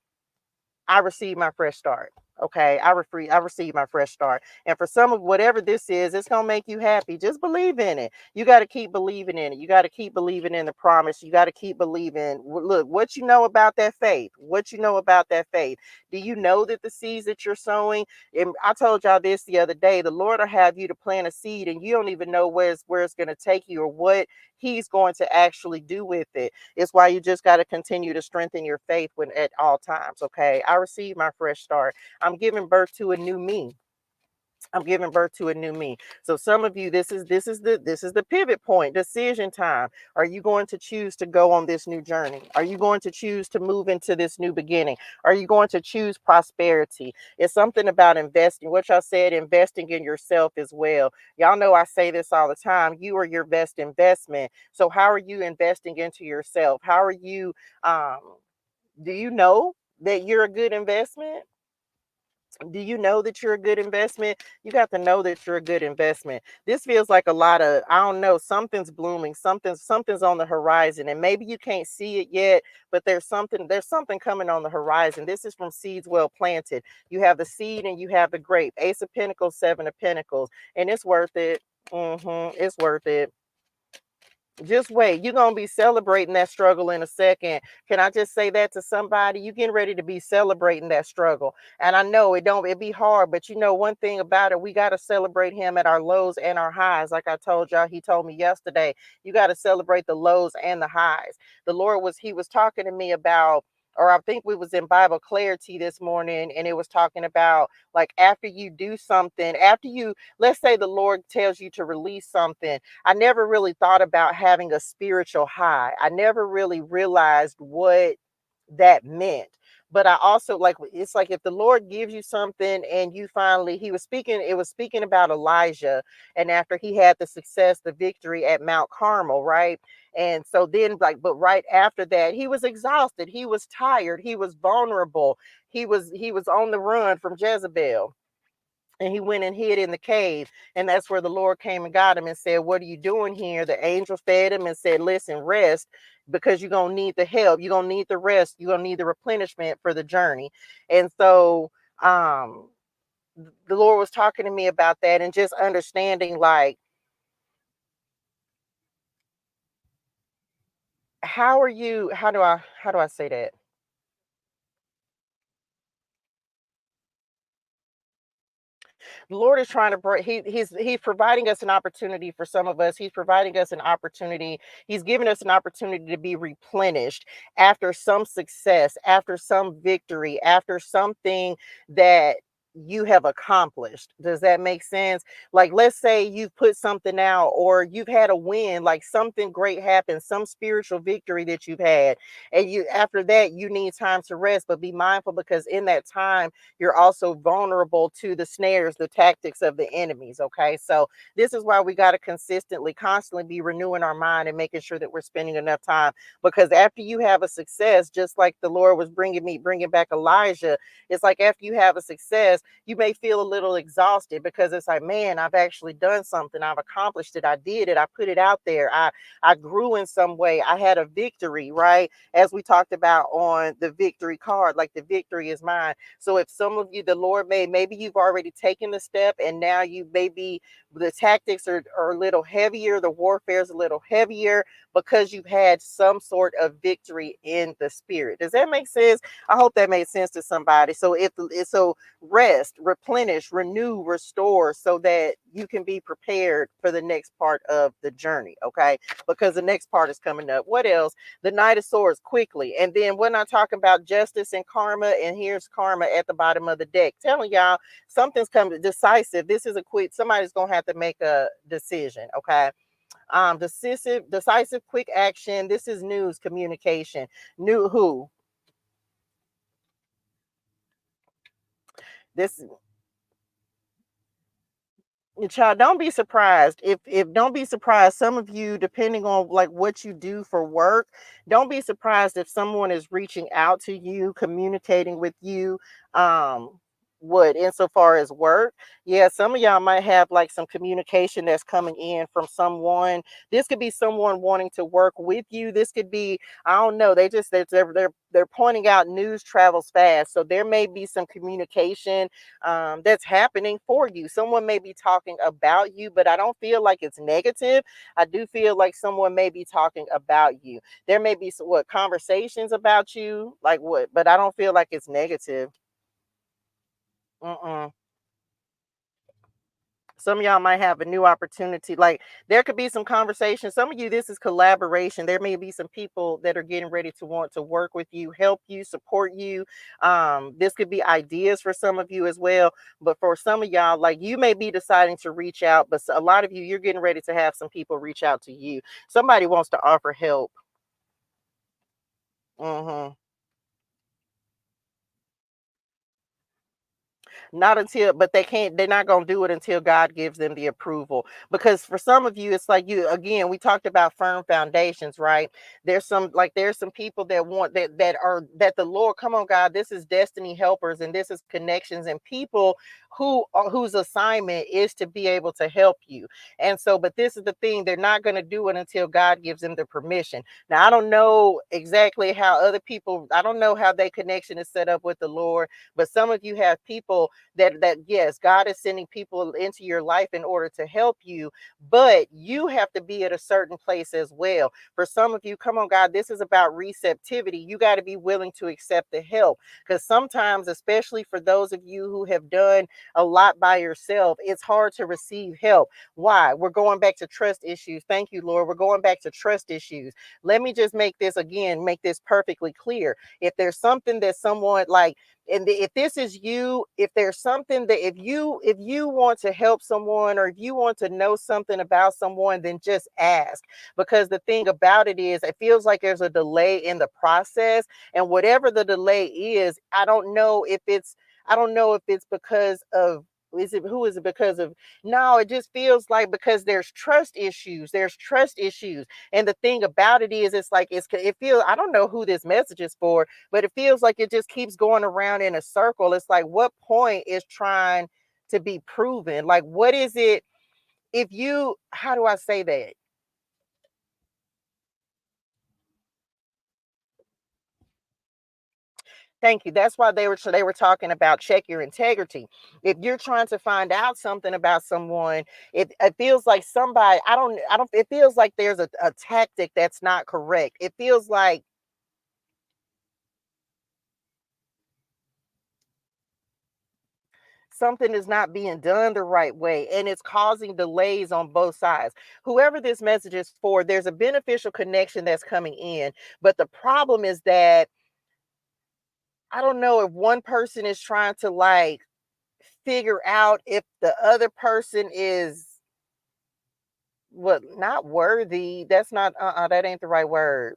I received my fresh start. Okay, I received my fresh start. And for some of whatever this is, it's gonna make you happy. Just believe in it. You got to keep believing in it. You got to keep believing in the promise. You got to keep believing. Look, what you know about that faith. What you know about that faith. Do you know that the seeds that you're sowing? And I told y'all this the other day. The Lord will have you to plant a seed, and you don't even know where it's gonna take you or what He's going to actually do with it. It's why you just got to continue to strengthen your faith when at all times. Okay. I received my fresh start. I'm giving birth to a new me. I'm giving birth to a new me. So some of you, this is the pivot point, decision time. Are you going to choose to go on this new journey? Are you going to choose to move into this new beginning? Are you going to choose prosperity? It's something about investing. What y'all said, investing in yourself as well. Y'all know I say this all the time. You are your best investment. So how are you investing into yourself? How are you do you know that you're a good investment? Do you know that you're a good investment? You got to know that you're a good investment. This feels like a lot of, I don't know, something's blooming, something's on the horizon, and maybe you can't see it yet, but there's something coming on the horizon. This is from seeds well planted. You have the seed and you have the grape. Ace of Pentacles, Seven of Pentacles, and it's worth it. It's worth it. Just wait. You're going to be celebrating that struggle in a second. Can I just say that to somebody? You getting ready to be celebrating that struggle. And I know it be hard, but you know, one thing about it, we got to celebrate him at our lows and our highs. Like I told y'all, he told me yesterday, you got to celebrate the lows and the highs. He was talking to me about, or I think we was in Bible Clarity this morning, and it was talking about, like, after you do something, let's say the Lord tells you to release something. I never really thought about having a spiritual high. I never really realized what that meant. But I also, like, it's like if the Lord gives you something and you finally, it was speaking about Elijah, and after he had the success, the victory at Mount Carmel, right? And so then, like, but right after that, he was exhausted, he was tired, he was vulnerable, he was on the run from Jezebel, and he went and hid in the cave. And that's where the Lord came and got him and said, what are you doing here? The angel fed him and said, listen, rest, because you're going to need the help. You're going to need the rest. You're going to need the replenishment for the journey. And so um, the Lord was talking to me about that, and just understanding, like, how do I say that? The Lord is trying to bring, he's providing us an opportunity. For some of us, he's providing us an opportunity. He's giving us an opportunity to be replenished after some success, after some victory, after something that you have accomplished. Does that make sense? Like, let's say you've put something out, or you've had a win, like something great happened, some spiritual victory that you've had, and you, after that, you need time to rest. But be mindful, because in that time you're also vulnerable to the snares, the tactics of the enemies. Okay. So this is why we got to constantly be renewing our mind and making sure that we're spending enough time. Because after you have a success, just like the Lord was bringing back Elijah, it's like after you have a success, you may feel a little exhausted because it's like, man, I've actually done something. I've accomplished it. I did it. I put it out there. I grew in some way. I had a victory, right? As we talked about on the victory card, like the victory is mine. So if some of you, the Lord maybe you've already taken the step and now you maybe the tactics are a little heavier, the warfare is a little heavier because you've had some sort of victory in the spirit. Does that make sense? I hope that made sense to somebody. So so rest, replenish, renew, restore so that you can be prepared for the next part of the journey. Okay. Because the next part is coming up. What else? The Knight of Swords quickly. And then we're not talking about justice and karma. And here's karma at the bottom of the deck. Telling y'all something's coming decisive. This is a quick, somebody's gonna have to make a decision. Okay. Decisive, quick action. This is news, communication. New who? This child, don't be surprised if don't be surprised. Some of you, depending on like what you do for work, don't be surprised if someone is reaching out to you, communicating with you. What insofar as work, yeah, some of y'all might have like some communication that's coming in from someone. This could be someone wanting to work with you. This could be, I don't know, they're pointing out news travels fast, so there may be some communication that's happening for you. Someone may be talking about you, but I don't feel like it's negative. I do feel like someone may be talking about you. There may be some what conversations about you, like what, but I don't feel like it's negative. Mm-mm. Some of y'all might have a new opportunity. Like there could be some conversation. Some of you, this is collaboration. There may be some people that are getting ready to want to work with you, help you, support you. This could be ideas for some of you as well. But for some of y'all, like you may be deciding to reach out, but a lot of you, you're getting ready to have some people reach out to you. Somebody wants to offer help. Hmm. Not until, but they're not going to do it until God gives them the approval. Because for some of you, it's like you, again, we talked about firm foundations, right? There's some people that want that the Lord, come on, God, this is destiny helpers and this is connections and people whose assignment is to be able to help you. And so, but this is the thing, they're not going to do it until God gives them the permission. Now, I don't know exactly how other people, I don't know how their connection is set up with the Lord, but some of you have people that yes, God is sending people into your life in order to help you, but you have to be at a certain place as well. For some of you, come on, God, this is about receptivity. You got to be willing to accept the help, because sometimes, especially for those of you who have done a lot by yourself, it's hard to receive help. Why? We're going back to trust issues. Thank you, Lord. We're going back to trust issues. Let me just make this perfectly clear. If there's something that someone like, and if this is you, if there's something that if you want to help someone, or if you want to know something about someone, then just ask. Because the thing about it is, it feels like there's a delay in the process, and whatever the delay is, I don't know if it's because of, is it because of, no, it just feels like because there's trust issues. And the thing about it is, it's like it feels, I don't know who this message is for, but it feels like it just keeps going around in a circle. It's like, what point is trying to be proven? Like, what is it? If you, how do I say that? Thank you. That's why they were talking about check your integrity. If you're trying to find out something about someone, it feels like somebody, I don't it feels like there's a tactic that's not correct. It feels like something is not being done the right way, and it's causing delays on both sides. Whoever this message is for, there's a beneficial connection that's coming in, but the problem is that I don't know if one person is trying to like figure out if the other person is what, not worthy. That's not, that ain't the right word.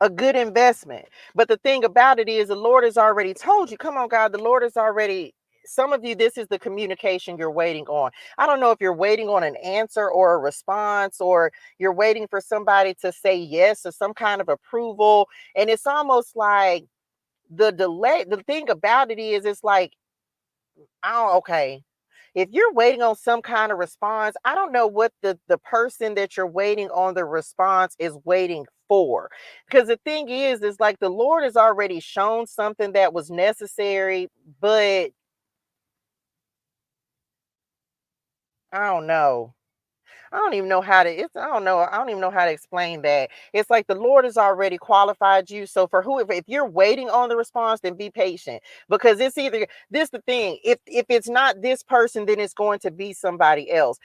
A good investment. But the thing about it is, the Lord has already told you, come on, God, the Lord has already, some of you, this is the communication you're waiting on. I don't know if you're waiting on an answer or a response, or you're waiting for somebody to say yes or some kind of approval. And it's almost like the delay, the thing about it is, it's like, oh, okay. If you're waiting on some kind of response, I don't know what the person that you're waiting on the response is waiting for. Because the thing is like the Lord has already shown something that was necessary, but I don't know. I don't even know how to I don't know. I don't even know how to explain that. It's like the Lord has already qualified you. So for who, if you're waiting on the response, then be patient, because it's either this the thing. If it's not this person, then it's going to be somebody else.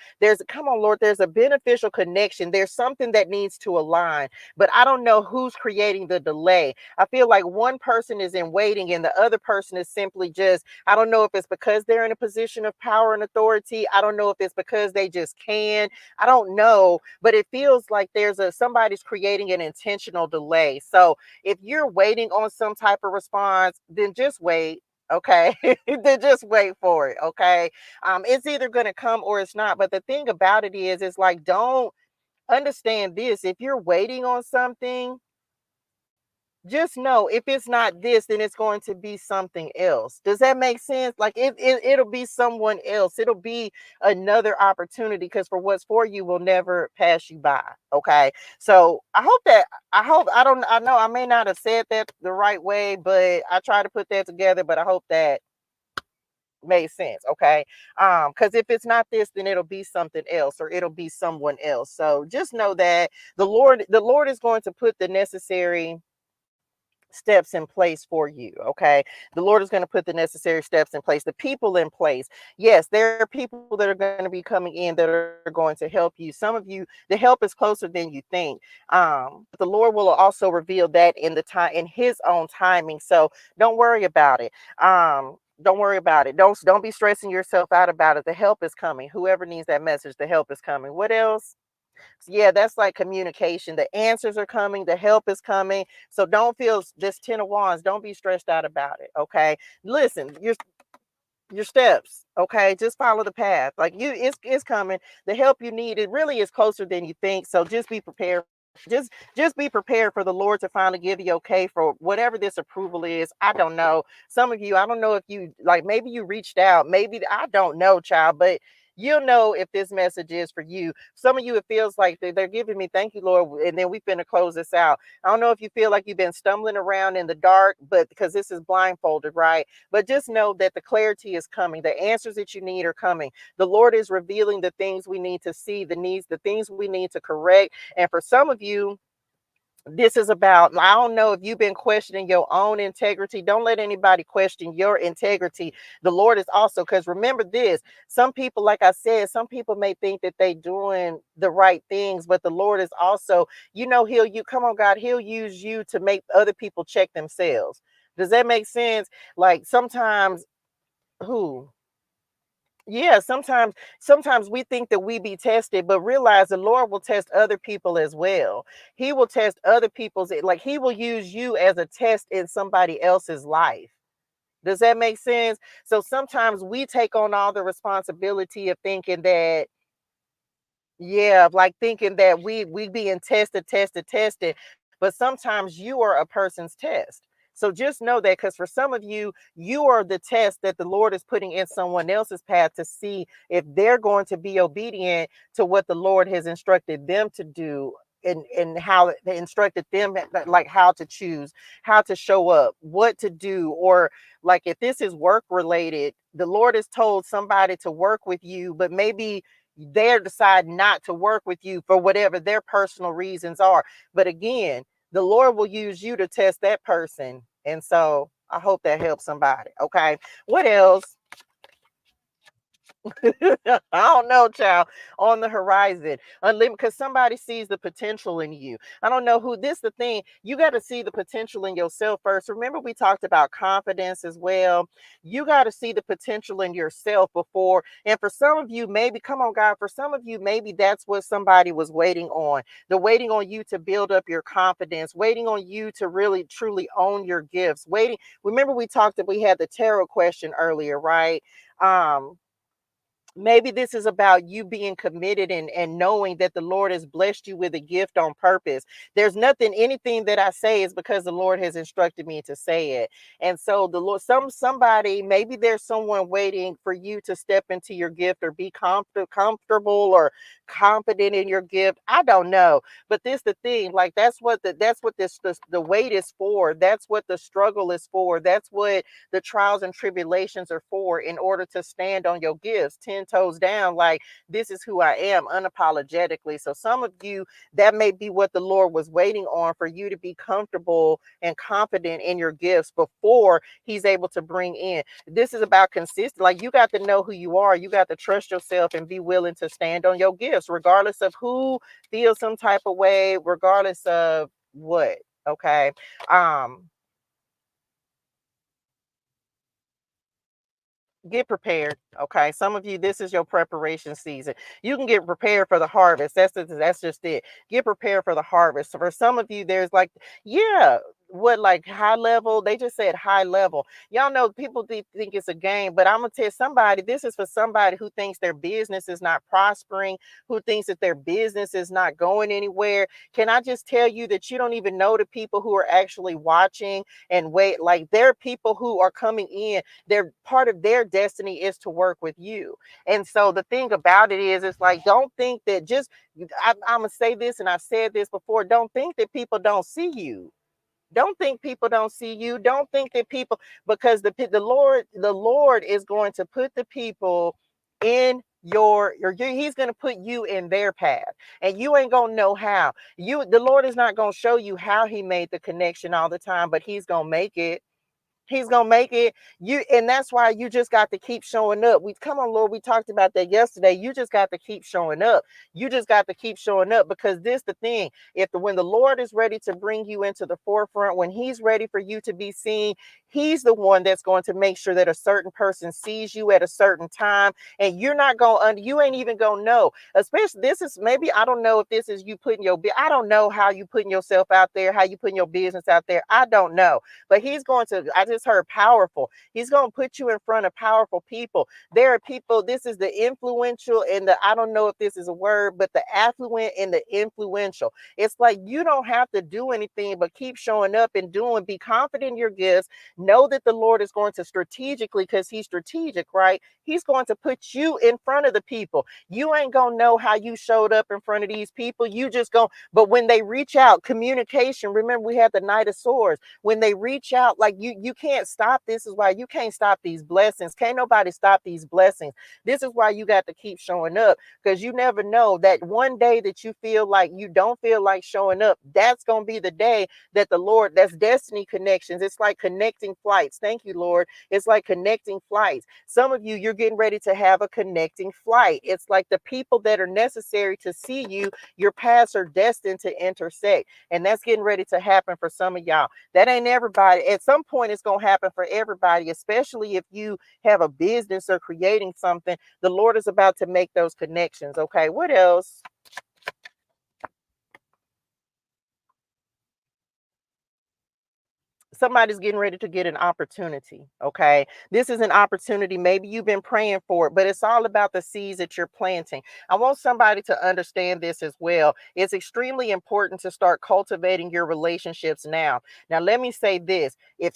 Come on, Lord, there's a beneficial connection. There's something that needs to align, but I don't know who's creating the delay. I feel like one person is in waiting and the other person is simply just, I don't know if it's because they're in a position of power and authority. I don't know if it's because they just can. I don't know, but it feels like somebody's creating an intentional delay. So if you're waiting on some type of response, then just wait. Okay. Then just wait for it. Okay. It's either going to come or it's not. But the thing about it is, it's like, don't understand this. If you're waiting on something, just know if it's not this, then it's going to be something else. Does that make sense? Like it'll be someone else. It'll be another opportunity, because for what's for you will never pass you by. Okay. So I know I may not have said that the right way, but I try to put that together, but I hope that made sense. Okay. Because if it's not this, then it'll be something else, or it'll be someone else. So just know that the Lord is going to put the necessary steps in place for you. Okay. The Lord is going to put the necessary steps in place, the people in place. Yes, there are people that are going to be coming in that are going to help you. Some of you, the help is closer than you think. But the Lord will also reveal that in the time, in his own timing. So don't worry about it. Don't worry about it. Don't be stressing yourself out about it. The help is coming. Whoever needs that message, the help is coming. What else? Yeah, that's like communication. The answers are coming, the help is coming. So don't feel this 10 of wands. Don't be stressed out about it. Okay. Listen, your steps. Okay. Just follow the path. Like it's coming. The help you need, it really is closer than you think. So just be prepared. Just be prepared for the Lord to finally give you okay for whatever this approval is. I don't know. Some of you, I don't know if you like, maybe you reached out, maybe I don't know, child, but you'll know if this message is for you. Some of you, it feels like they're giving me thank you, Lord, and then we finna close this out. I don't know if you feel like you've been stumbling around in the dark, but because this is blindfolded, right? But just know that the clarity is coming. The answers that you need are coming. The Lord is revealing the things we need to see, the needs, the things we need to correct. And for some of you, this is about, I don't know if you've been questioning your own integrity. Don't let anybody question your integrity. The Lord is also, because remember this, some people, like I said, some people may think that they doing the right things, but the Lord is also, come on, God, he'll use you to make other people check themselves. Does that make sense? Like sometimes, who? Yeah, sometimes we think that we be tested, but realize the Lord will test other people as well. He will test other people's, like he will use you as a test in somebody else's life. Does that make sense? So sometimes we take on all the responsibility of thinking that, yeah, like thinking that we being tested, but sometimes you are a person's test. So just know that, because for some of you, you are the test that the Lord is putting in someone else's path to see if they're going to be obedient to what the Lord has instructed them to do, and how they instructed them, like how to choose, how to show up, what to do, or like if this is work related, the Lord has told somebody to work with you, but maybe they're decide not to work with you for whatever their personal reasons are. But again, the Lord will use you to test that person. And so I hope that helps somebody. Okay. What else? I don't know, child. On the horizon, unlimited, because somebody sees the potential in you. I don't know who. This the thing. You got to see the potential in yourself first. Remember, we talked about confidence as well. You got to see the potential in yourself before. And for some of you, maybe, come on, God. For some of you, maybe that's what somebody was waiting on. They're waiting on you to build up your confidence, waiting on you to really truly own your gifts. Waiting. Remember, we had the tarot question earlier, right? Um, Maybe this is about you being committed and knowing that the Lord has blessed you with a gift on purpose. There's nothing, anything that I say is because the Lord has instructed me to say it. And so the Lord, somebody, maybe there's someone waiting for you to step into your gift or be comfortable or confident in your gift. I don't know. But this the thing, like that's what the wait is for. That's what the struggle is for. That's what the trials and tribulations are for, in order to stand on your gifts 10 toes down, like, this is who I am unapologetically. So some of you, that may be what the Lord was waiting on, for you to be comfortable and confident in your gifts before he's able to bring in. This is about consistent, like, you got to know who you are, you got to trust yourself and be willing to stand on your gifts regardless of who feels some type of way, regardless of what. Okay. um Get prepared. Okay, some of you, this is your preparation season. You can get prepared for the harvest. That's just it. Get prepared for the harvest. For some of you, there's like, yeah, what, like, high level, they just said high level. Y'all know people think it's a game, but I'm gonna tell somebody, this is for somebody who thinks their business is not prospering, who thinks that their business is not going anywhere. Can I just tell you that you don't even know the people who are actually watching and wait? Like, there are people who are coming in, they're part of their destiny is to work with you. And so the thing about it is, it's like, don't think that just, I'm gonna say this, and I've said this before, don't think that people don't see you. Don't think people don't see you. Don't think that people, because the Lord is going to put the people in he's going to put you in their path, and you ain't going to know how. The Lord is not going to show you how he made the connection all the time, but he's going to make it. He's gonna make it. And that's why you just got to keep showing up. We come on, Lord. We talked about that yesterday. You just got to keep showing up. You just got to keep showing up, because this the thing. When the Lord is ready to bring you into the forefront, when He's ready for you to be seen, He's the one that's going to make sure that a certain person sees you at a certain time, and you're not going. You ain't even gonna know. Especially, this is maybe, I don't know if this is you putting I don't know how you putting yourself out there, how you putting your business out there. I don't know, but he's going to, I just heard powerful. He's going to put you in front of powerful people. There are people, this is the influential and I don't know if this is a word, but the affluent and the influential. It's like, you don't have to do anything but keep showing up and doing, be confident in your gifts. Know that the Lord is going to strategically, because he's strategic, right? He's going to put you in front of the people. You ain't going to know how you showed up in front of these people. You just go, but when they reach out, communication, remember we had the Knight of Swords. When they reach out, like, you can't stop. This is why you can't stop these blessings. Can't nobody stop these blessings. This is why you got to keep showing up, because you never know that one day that you feel like you don't feel like showing up, that's going to be the day that the Lord, that's destiny connections. It's like connecting flights. Thank you, Lord. It's like connecting flights. Some of you, you're getting ready to have a connecting flight. It's like the people that are necessary to see you, your paths are destined to intersect. And that's getting ready to happen for some of y'all. That ain't everybody. At some point, it's going to happen for everybody, especially if you have a business or creating something. The Lord is about to make those connections. Okay, what else? Somebody's getting ready to get an opportunity. Okay, this is an opportunity. Maybe you've been praying for it, but it's all about the seeds that you're planting. I want somebody to understand this as well. It's extremely important to start cultivating your relationships now. Now, let me say this. If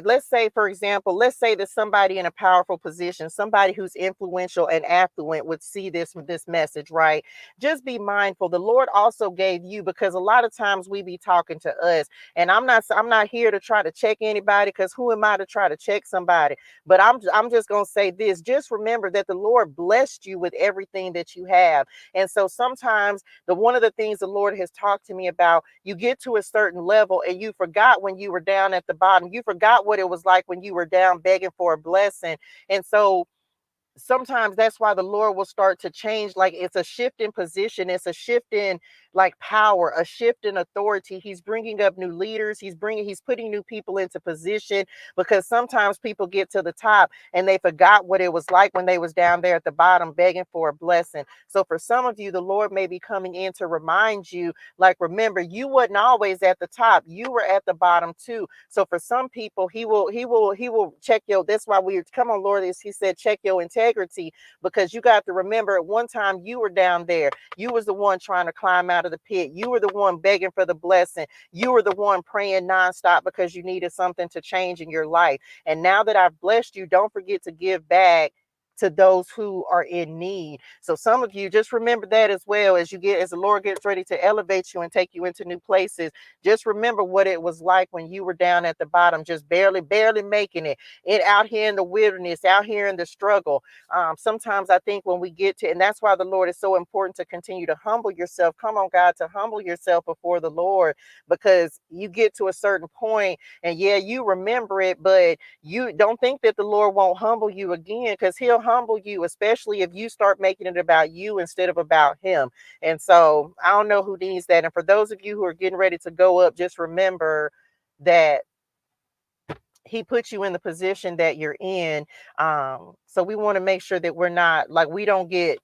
let's say, for example, let's say that somebody in a powerful position, somebody who's influential and affluent, would see this message, right? Just be mindful. The Lord also gave you, because a lot of times we be talking to us. And I'm not here to try to check anybody, because who am I to try to check somebody? But I'm just going to say this. Just remember that the Lord blessed you with everything that you have. And so sometimes one of the things the Lord has talked to me about, you get to a certain level and you forgot when you were down at the bottom. You forgot what it was like when you were down begging for a blessing. And so sometimes that's why the Lord will start to change. Like, it's a shift in position. It's a shift in, like power, a shift in authority. He's bringing up new leaders. He's putting new people into position, because sometimes people get to the top and they forgot what it was like when they was down there at the bottom begging for a blessing. So for some of you, the Lord may be coming in to remind you, like, remember, you wasn't always at the top. You were at the bottom too. So for some people, he will check your, that's why we come on, Lord, is he said, check your integrity, because you got to remember at one time you were down there. You was the one trying to climb out of the pit. You were the one begging for the blessing. You were the one praying nonstop because you needed something to change in your life. And now that I've blessed you, don't forget to give back to those who are in need. So some of you, just remember that as well, as the Lord gets ready to elevate you and take you into new places. Just remember what it was like when you were down at the bottom, just barely making it out here in the wilderness, out here in the struggle. Sometimes I think when we get to, and that's why the Lord is so important to continue to humble yourself. Come on, God, to humble yourself before the Lord, because you get to a certain point and yeah, you remember it, but you don't think that the Lord won't humble you again, because he'll humble you, especially if you start making it about you instead of about him. And so I don't know who needs that. And for those of you who are getting ready to go up, just remember that he put you in the position that you're in. So we want to make sure that we're not, like, we don't get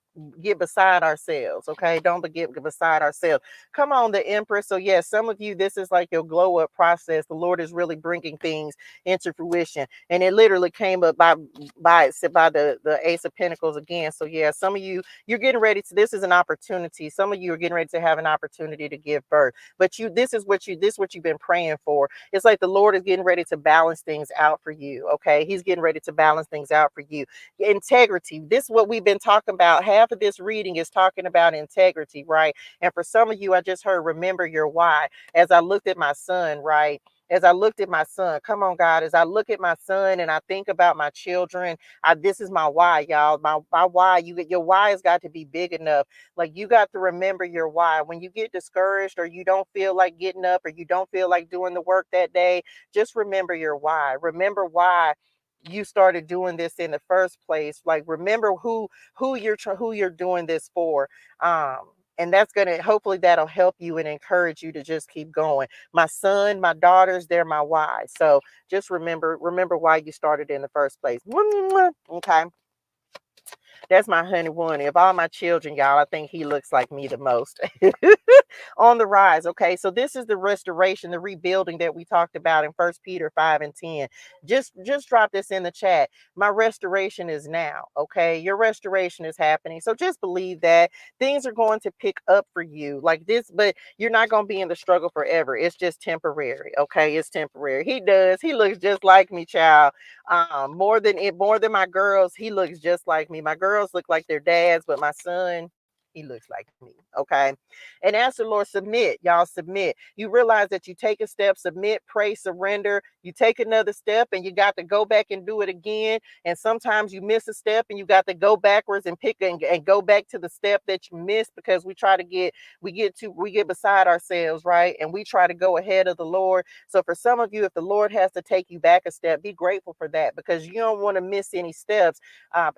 beside ourselves. Okay, don't get beside ourselves. Come on, the Empress. So yes, some of you, this is like your glow up process. The Lord is really bringing things into fruition, and it literally came up by the Ace of Pentacles again. So yeah, some of you, you're getting ready to, this is an opportunity. Some of you are getting ready to have an opportunity to give birth, but this is what you've been praying for. It's like the Lord is getting ready to balance things out for you. Okay, he's getting ready to balance things out for you. Integrity, this is what we've been talking about. Half of this reading is talking about integrity, right? And for some of you, I just heard, remember your why. As I looked at my son, right? As I looked at my son, come on, God, as I look at my son and I think about my children, this is my why, y'all. My why. Your why has got to be big enough. Like, you got to remember your why. When you get discouraged, or you don't feel like getting up, or you don't feel like doing the work that day, just remember your why. Remember why you started doing this in the first place. Like, remember who you're doing this for. And that's going to, hopefully that'll help you and encourage you to just keep going. My son, my daughters, they're my why. So just remember why you started in the first place. Okay. That's my honey one. Of all my children, y'all, I think he looks like me the most. On the rise. Okay, so this is the restoration, the rebuilding that we talked about in First Peter 5 and 10. Just drop this in the chat. My restoration is now. Okay, your restoration is happening. So just believe that things are going to pick up for you like this, but you're not going to be in the struggle forever. It's just temporary. Okay, it's temporary. He looks just like me, child. More than my girls, he looks just like me. My girls look like their dads, but my son, he looks like me. Okay. And ask the Lord, submit, y'all, submit. You realize that you take a step, submit, pray, surrender. You take another step and you got to go back and do it again. And sometimes you miss a step and you got to go backwards and and go back to the step that you missed, because we get beside ourselves, right? And we try to go ahead of the Lord. So for some of you, if the Lord has to take you back a step, be grateful for that, because you don't want to miss any steps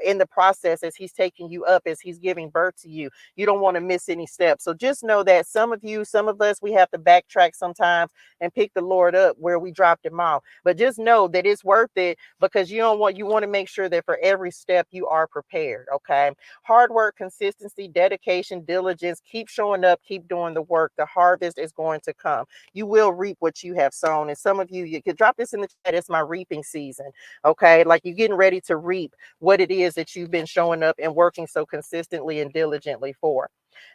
in the process as he's taking you up, as he's giving birth to you. You don't want to miss any steps. So just know that some of us, we have to backtrack sometimes and pick the Lord up where we dropped him off. But just know that it's worth it, because you want to make sure that for every step you are prepared. Okay. Hard work, consistency, dedication, diligence, keep showing up, keep doing the work. The harvest is going to come. You will reap what you have sown. And some of you could drop this in the chat. It's my reaping season. Okay. Like, you're getting ready to reap what it is that you've been showing up and working so consistently and diligently for.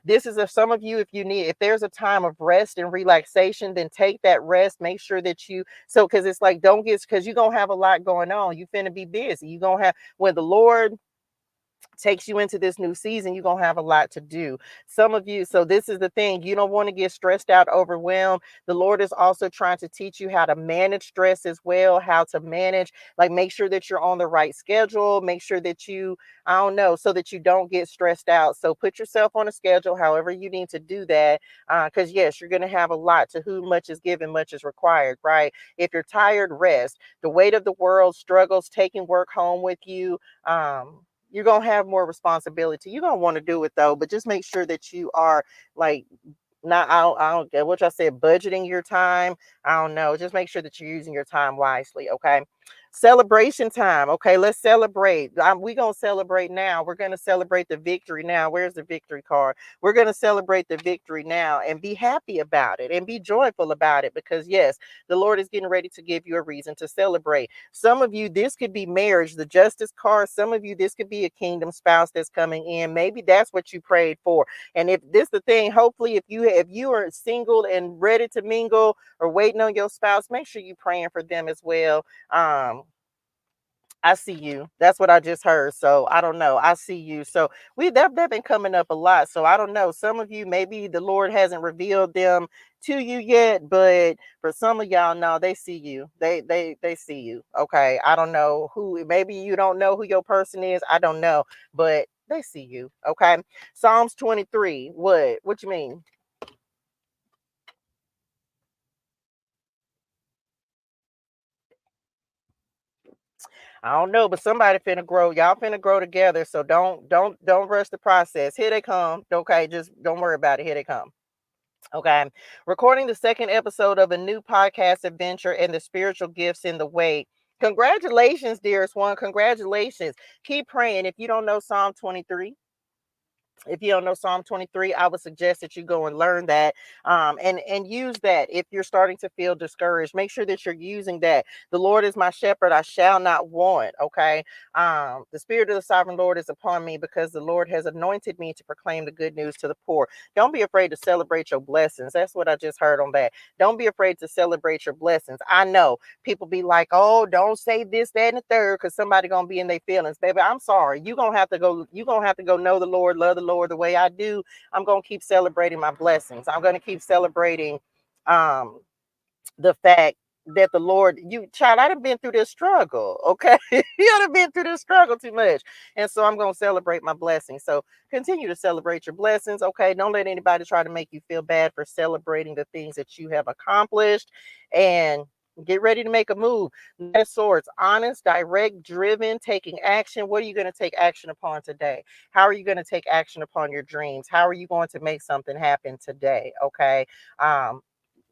This is, if some of you, if there's a time of rest and relaxation, then take that rest. Make sure that because it's like, because you're going to have a lot going on. You finna be busy. You're going to have, when the Lord takes you into this new season, you're going to have a lot to do. Some of you, so this is the thing, you don't want to get stressed out, overwhelmed. The Lord is also trying to teach you how to manage stress as well, how to manage, like, make sure that you're on the right schedule, make sure that I don't know, so that you don't get stressed out. So put yourself on a schedule, however you need to do that, because yes, you're going to have a lot. To whom much is given, much is required, right? If you're tired, rest. The weight of the world, struggles, taking work home with you, you're going to have more responsibility. You're going to want to do it though, but just make sure that you are, like, Not, I don't get what I said, budgeting your time. I don't know. Just make sure that you're using your time wisely. Okay. Celebration time. Okay. Let's celebrate. We going to celebrate now. We're going to celebrate the victory now. Where's the victory card? We're going to celebrate the victory now and be happy about it and be joyful about it, because yes, the Lord is getting ready to give you a reason to celebrate. Some of you, this could be marriage, the justice card. Some of you, this could be a kingdom spouse that's coming in. Maybe that's what you prayed for. And if this the thing, hopefully if you are single and ready to mingle or waiting on your spouse, make sure you praying for them as well. I see you. That's what I just heard. So I don't know. I see you. So that been coming up a lot. So I don't know. Some of you, maybe the Lord hasn't revealed them to you yet, but for some of y'all, no, they see you. They see you. Okay. I don't know who. Maybe you don't know who your person is. I don't know, but they see you. Okay. Psalms 23. What? What you mean? I don't know, but somebody finna grow. Y'all finna grow together. So don't rush the process. Here they come. Okay, just don't worry about it. Here they come. Okay. Recording the second episode of a new podcast adventure and the spiritual gifts in the way. Congratulations, dearest one. Congratulations. Keep praying. If you don't know Psalm 23, if you don't know Psalm 23, I would suggest that you go and learn that, and use that. If you're starting to feel discouraged, make sure that you're using that. The Lord is my shepherd, I shall not want. Okay. The Spirit of the sovereign Lord is upon me, because the Lord has anointed me to proclaim the good news to the poor. Don't be afraid to celebrate your blessings. That's what I just heard on that. Don't be afraid to celebrate your blessings. I know people be like, oh, don't say this, that, and the third, because somebody gonna be in their feelings. Baby, I'm sorry. You're gonna have to go know the Lord, love the Lord the way I do. I'm gonna keep celebrating my blessings. I'm gonna keep celebrating um the fact that the Lord, you child, I done been through this struggle. Okay. You done been through this struggle too much. And so I'm gonna celebrate my blessings. So continue to celebrate your blessings. Okay. Don't let anybody try to make you feel bad for celebrating the things that you have accomplished. And get ready to make a move. Knight of Swords, honest, direct, driven, taking action. What are you going to take action upon today? How are you going to take action upon your dreams? How are you going to make something happen today? Okay. Um,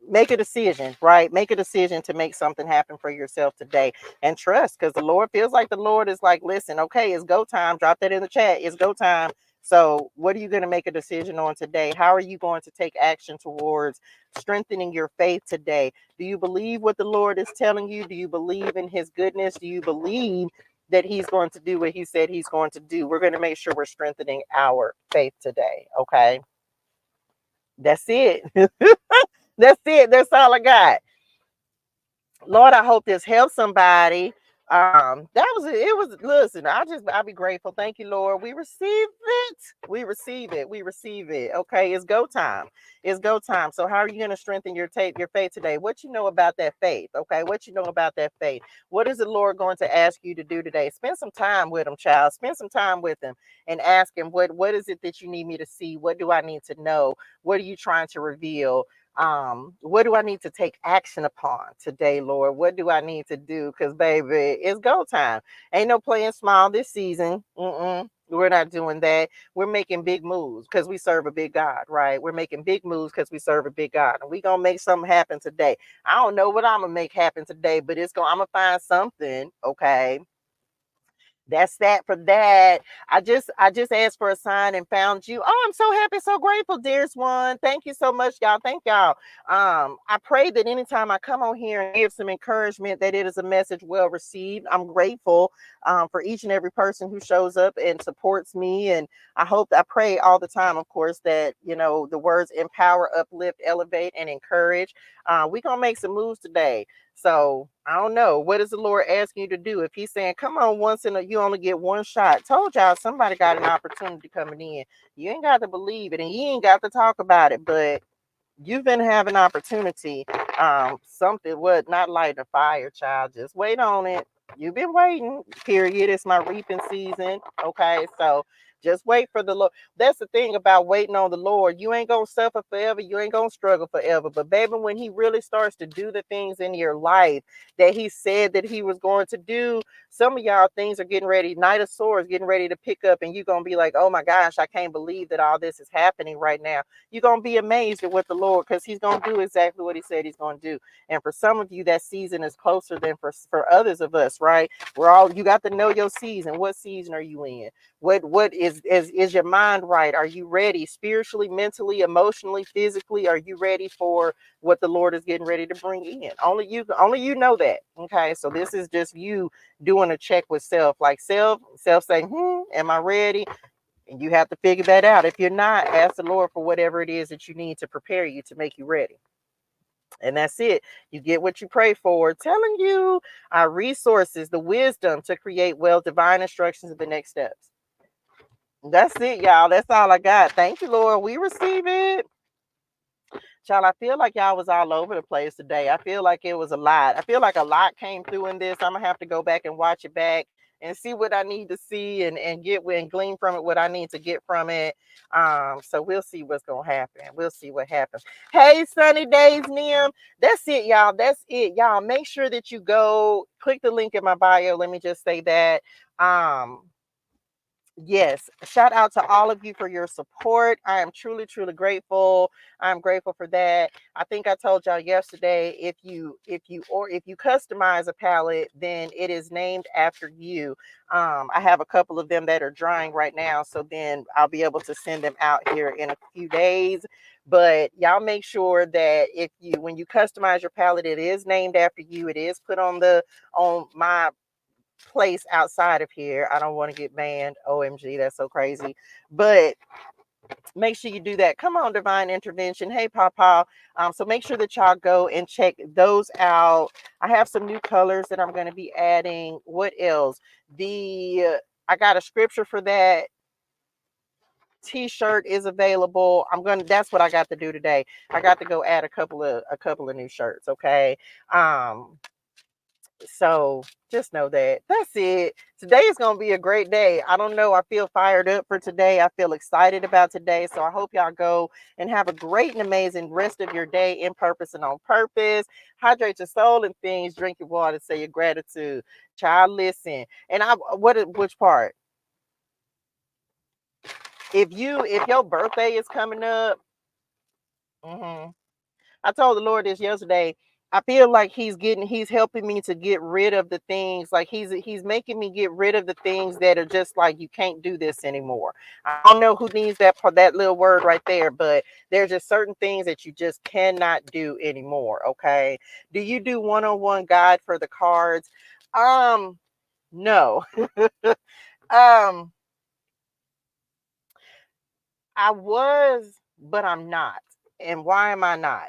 Make a decision, right? Make a decision to make something happen for yourself today, and trust, because the Lord feels like the Lord is like, listen, okay, it's go time. Drop that in the chat. It's go time. So, what are you going to make a decision on today? How are you going to take action towards strengthening your faith today? Do you believe what the Lord is telling you? Do you believe in His goodness? Do you believe that He's going to do what He said He's going to do? We're going to make sure we're strengthening our faith today. Okay. That's it. That's it. That's all I got. Lord, I hope this helps somebody. That was it. It was, listen, I'll be grateful. Thank you, Lord. We receive it. We receive it. We receive it. Okay, it's go time. It's go time. So how are you going to strengthen your faith today? What you know about that faith? Okay, what you know about that faith? What is the Lord going to ask you to do today? Spend some time with him, child. Spend some time with him and ask him, what is it that you need me to see? What do I need to know? What are you trying to reveal? What do I need to take action upon today, Lord? What do I need to do? Because baby, it's go time. Ain't no playing small this season. We're not doing that. We're making big moves because we serve a big God, right? We're making big moves because we serve a big God, and we gonna make something happen today. I don't know what I'm gonna make happen today, but I'm gonna find something. Okay, that's that for that. I just asked for a sign and found you. Oh, I'm so happy, so grateful, dearest one. Thank you so much, y'all. Thank y'all. I pray that anytime I come on here and give some encouragement, that it is a message well received. I'm grateful for each and every person who shows up and supports me. And I pray all the time, of course, that the words empower, uplift, elevate, and encourage. We're gonna make some moves today. So I don't know. What is the Lord asking you to do? If He's saying, come on, you only get one shot. Told y'all somebody got an opportunity coming in. You ain't got to believe it and you ain't got to talk about it, but you've been having opportunity. Something what not lighting a fire, child. Just wait on it. You've been waiting, period. It's my reaping season. Okay. So Just wait for the Lord. That's the thing about waiting on the Lord. You ain't gonna suffer forever. You ain't gonna struggle forever. But baby, when he really starts to do the things in your life that he said that he was going to do, some of y'all things are getting ready. Night of Swords getting ready to pick up, and you're gonna be like, oh my gosh, I can't believe that all this is happening right now. You're gonna be amazed at what the Lord, because he's gonna do exactly what he said he's gonna do. And for some of you, that season is closer than for others of us, right? We're all, you got to know your season. What season are you in? What is your mind right? Are you ready spiritually, mentally, emotionally, physically? Are you ready for what the Lord is getting ready to bring in? Only you know that. Okay, so this is just you doing a check with self, like self saying, am I ready? And you have to figure that out. If you're not, ask the Lord for whatever it is that you need to prepare you to make you ready. And that's it. You get what you pray for. Telling you our resources, the wisdom to create wealth, divine instructions of the next steps. That's it, y'all. That's all I got. Thank you, Lord. We receive it. Child, I feel like y'all was all over the place today. I feel like it was a lot. I feel like a lot came through in this. I'm gonna have to go back and watch it back and see what I need to see and get and glean from it what I need to get from it. So we'll see what's gonna happen. We'll see what happens. Hey, Sunny Days, Nim. That's it, y'all. That's it, y'all. Make sure that you go click the link in my bio. Let me just say that. Yes, shout out to all of you for your support. I am truly, truly grateful. I'm grateful for that. I think I told y'all yesterday, if you customize a palette, then it is named after you. I have a couple of them that are drying right now, so then I'll be able to send them out here in a few days. But y'all make sure that when you customize your palette, it is named after you. It is put on my place outside of here. I don't want to get banned. OMG, that's so crazy. But make sure you do that. Come on, Divine Intervention. Hey, Papa. So make sure that y'all go and check those out. I have some new colors that I'm going to be adding. What else? I got a scripture for that. T-shirt is available. That's what I got to do today. I got to go add a couple of new shirts. Okay. So just know that's it. Today is going to be a great day. I don't know. I feel fired up for today. I feel excited about today. So I hope y'all go and have a great and amazing rest of your day in purpose and on purpose. Hydrate your soul and things. Drink your water. Say your gratitude. Child, listen. And which part? If your birthday is coming up, I told the Lord this yesterday. I feel like he's helping me to get rid of the things, like he's making me get rid of the things that are just like, you can't do this anymore. I don't know who needs that little word right there, but there's just certain things that you just cannot do anymore. Okay. Do you do one-on-one guide for the cards? No. I was, but I'm not. And why am I not?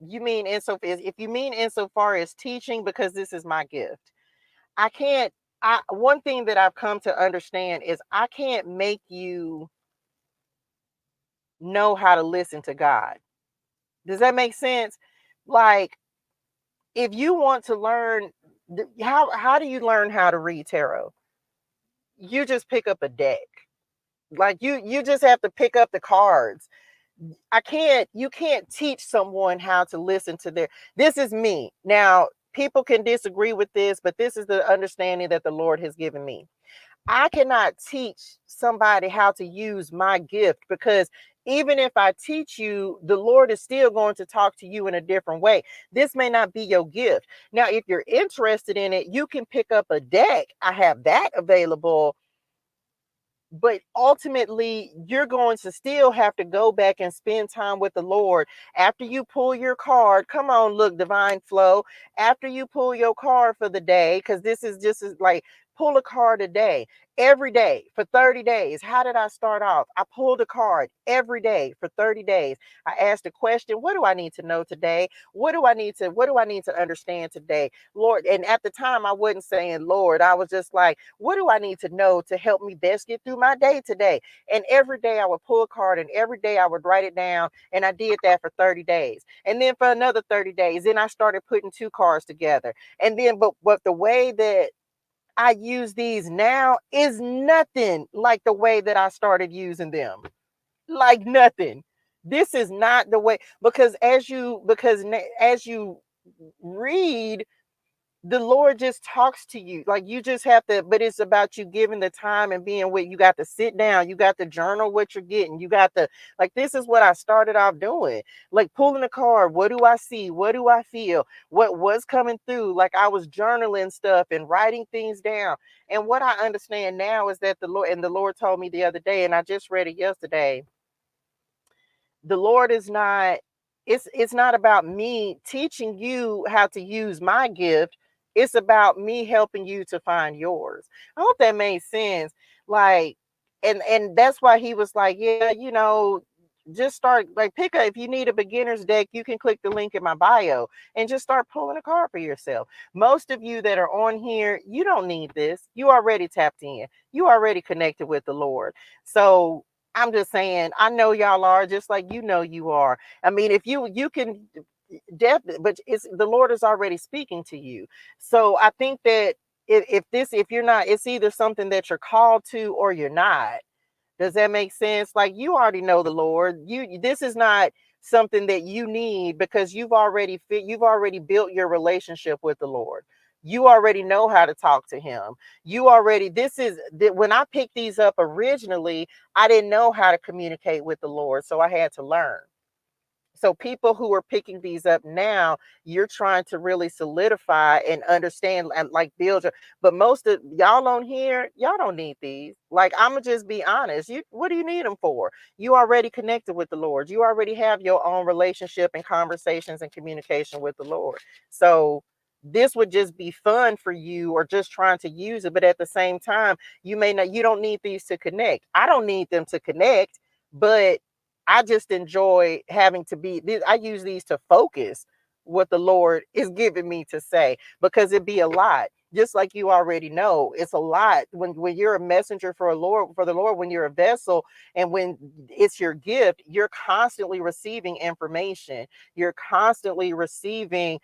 You mean if you mean insofar as teaching, because this is my gift. I can't one thing that I've come to understand is I can't make you know how to listen to God. Does that make sense? Like, if you want to learn, how do you learn how to read tarot? You just pick up a deck. Like, you just have to pick up the cards. You can't teach someone how to listen to this is me. Now, people can disagree with this, but this is the understanding that the Lord has given me. I cannot teach somebody how to use my gift, because even if I teach you, the Lord is still going to talk to you in a different way. This may not be your gift. Now, if you're interested in it, you can pick up a deck. I have that available. But ultimately, you're going to still have to go back and spend time with the Lord. After you pull your card, come on, look, divine flow. After you pull your card for the day, because this is just like, pull a card a day, every day for 30 days. How did I start off? I pulled a card every day for 30 days. I asked a question. What do I need to know today? What do I need to understand today, Lord? And at the time, I wasn't saying Lord. I was just like, what do I need to know to help me best get through my day today? And every day I would pull a card, and every day I would write it down. And I did that for 30 days. And then for another 30 days, then I started putting two cards together. And then, but the way that I use these now is nothing like the way that I started using them. Like nothing. This is not the way, because as you read, the Lord just talks to you. Like you just have to, but it's about you giving the time and being with, you got to sit down, you got to journal what you're getting. You got to, like, this is what I started off doing. Like pulling a card. What do I see? What do I feel? What was coming through? Like I was journaling stuff and writing things down. And what I understand now is that the Lord told me the other day, and I just read it yesterday, the Lord is not, it's not about me teaching you how to use my gift. It's about me helping you to find yours. I hope that made sense. Like, and that's why he was like, yeah, just start, like, pick up, if you need a beginner's deck, you can click the link in my bio and just start pulling a card for yourself. Most of you that are on here, you don't need this. You already tapped in. You already connected with the Lord. So I'm just saying, I know y'all are, just like you are. I mean, if you can definitely, but it's, the Lord is already speaking to you. So I think that if you're not, it's either something that you're called to or you're not. Does that make sense? Like you already know the Lord. This is not something that you need, because you've already built your relationship with the Lord. You already know how to talk to him. You already, this is that when I picked these up originally, I didn't know how to communicate with the Lord, so I had to learn. So people who are picking these up now, you're trying to really solidify and understand and like build your, but most of y'all on here, y'all don't need these. Like, I'm gonna just be honest. What do you need them for? You already connected with the Lord. You already have your own relationship and conversations and communication with the Lord. So this would just be fun for you, or just trying to use it. But at the same time, you don't need these to connect. I don't need them to connect, but I just enjoy having to be, I use these to focus what the Lord is giving me to say, because it be a lot. Just like you already know, it's a lot when you're a messenger for the Lord, when you're a vessel, and when it's your gift, you're constantly receiving information. You're constantly receiving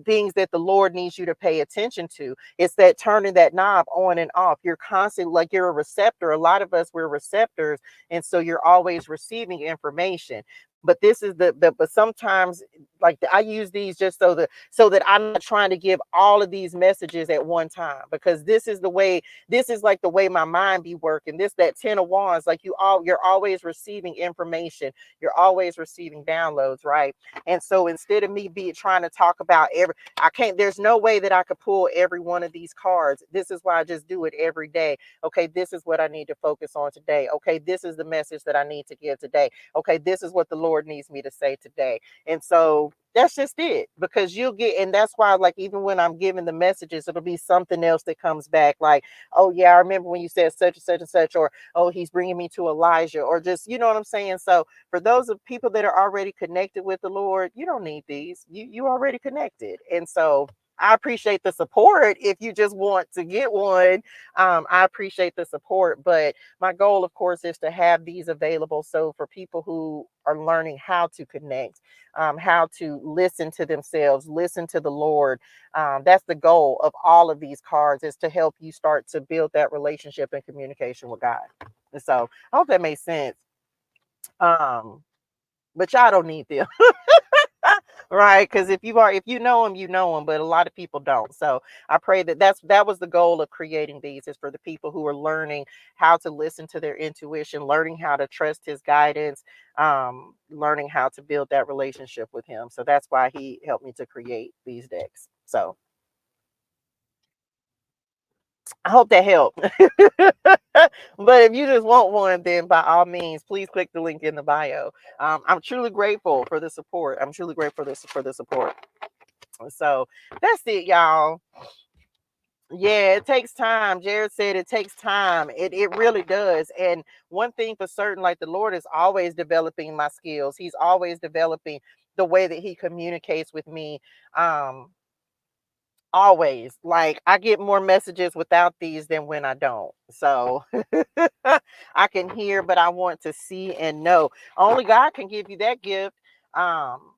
things that the Lord needs you to pay attention to. It's that turning that knob on and off. You're constantly, like, you're a receptor. A lot of us, we're receptors, and so you're always receiving information. But this is but sometimes, like, I use these just so that I'm not trying to give all of these messages at one time, because this is like the way my mind be working. That 10 of Wands, like, you're always receiving information. You're always receiving downloads, right? And so instead of me be trying to talk about I can't, there's no way that I could pull every one of these cards. This is why I just do it every day. Okay, this is what I need to focus on today. Okay, this is the message that I need to give today. Okay, this is what the Lord needs me to say today. And so that's just it, because you'll get, and that's why, like, even when I'm giving the messages, it'll be something else that comes back, like, oh yeah, I remember when you said such and such and such, or oh, he's bringing me to Elijah, or just, you know what I'm saying? So for those of people that are already connected with the Lord, you don't need these. You already connected. And so I appreciate the support. If you just want to get one, I appreciate the support. But my goal, of course, is to have these available, so for people who are learning how to connect, how to listen to themselves, listen to the Lord. That's the goal of all of these cards, is to help you start to build that relationship and communication with God. And so I hope that makes sense. Um, but y'all don't need them. Right? Because if you know them, you know them, but a lot of people don't. So I pray that was the goal of creating these, is for the people who are learning how to listen to their intuition, learning how to trust his guidance, learning how to build that relationship with him. So that's why he helped me to create these decks. So I hope that helped. But if you just want one, then by all means, please click the link in the bio. I'm truly grateful for the support. I'm truly grateful for the support. So that's it, y'all. Yeah, it takes time. Jared said it takes time. It really does. And one thing for certain, like, the Lord is always developing my skills. He's always developing the way that he communicates with me. Always. Like, I get more messages without these than when I don't. So I can hear, but I want to see and know. Only God can give you that gift. Um,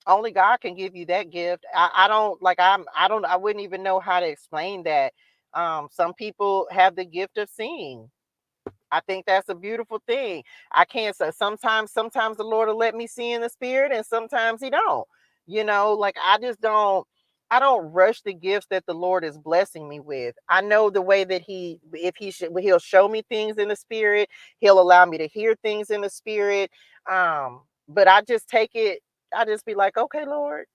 only God can give you that gift. I don't, like, I wouldn't even know how to explain that. Some people have the gift of seeing. I think that's a beautiful thing. I can't say sometimes the Lord will let me see in the spirit and sometimes he don't. Like I don't rush the gifts that the Lord is blessing me with. I know the way that he'll show me things in the spirit, he'll allow me to hear things in the spirit. But I just take it, I just be like, okay, Lord.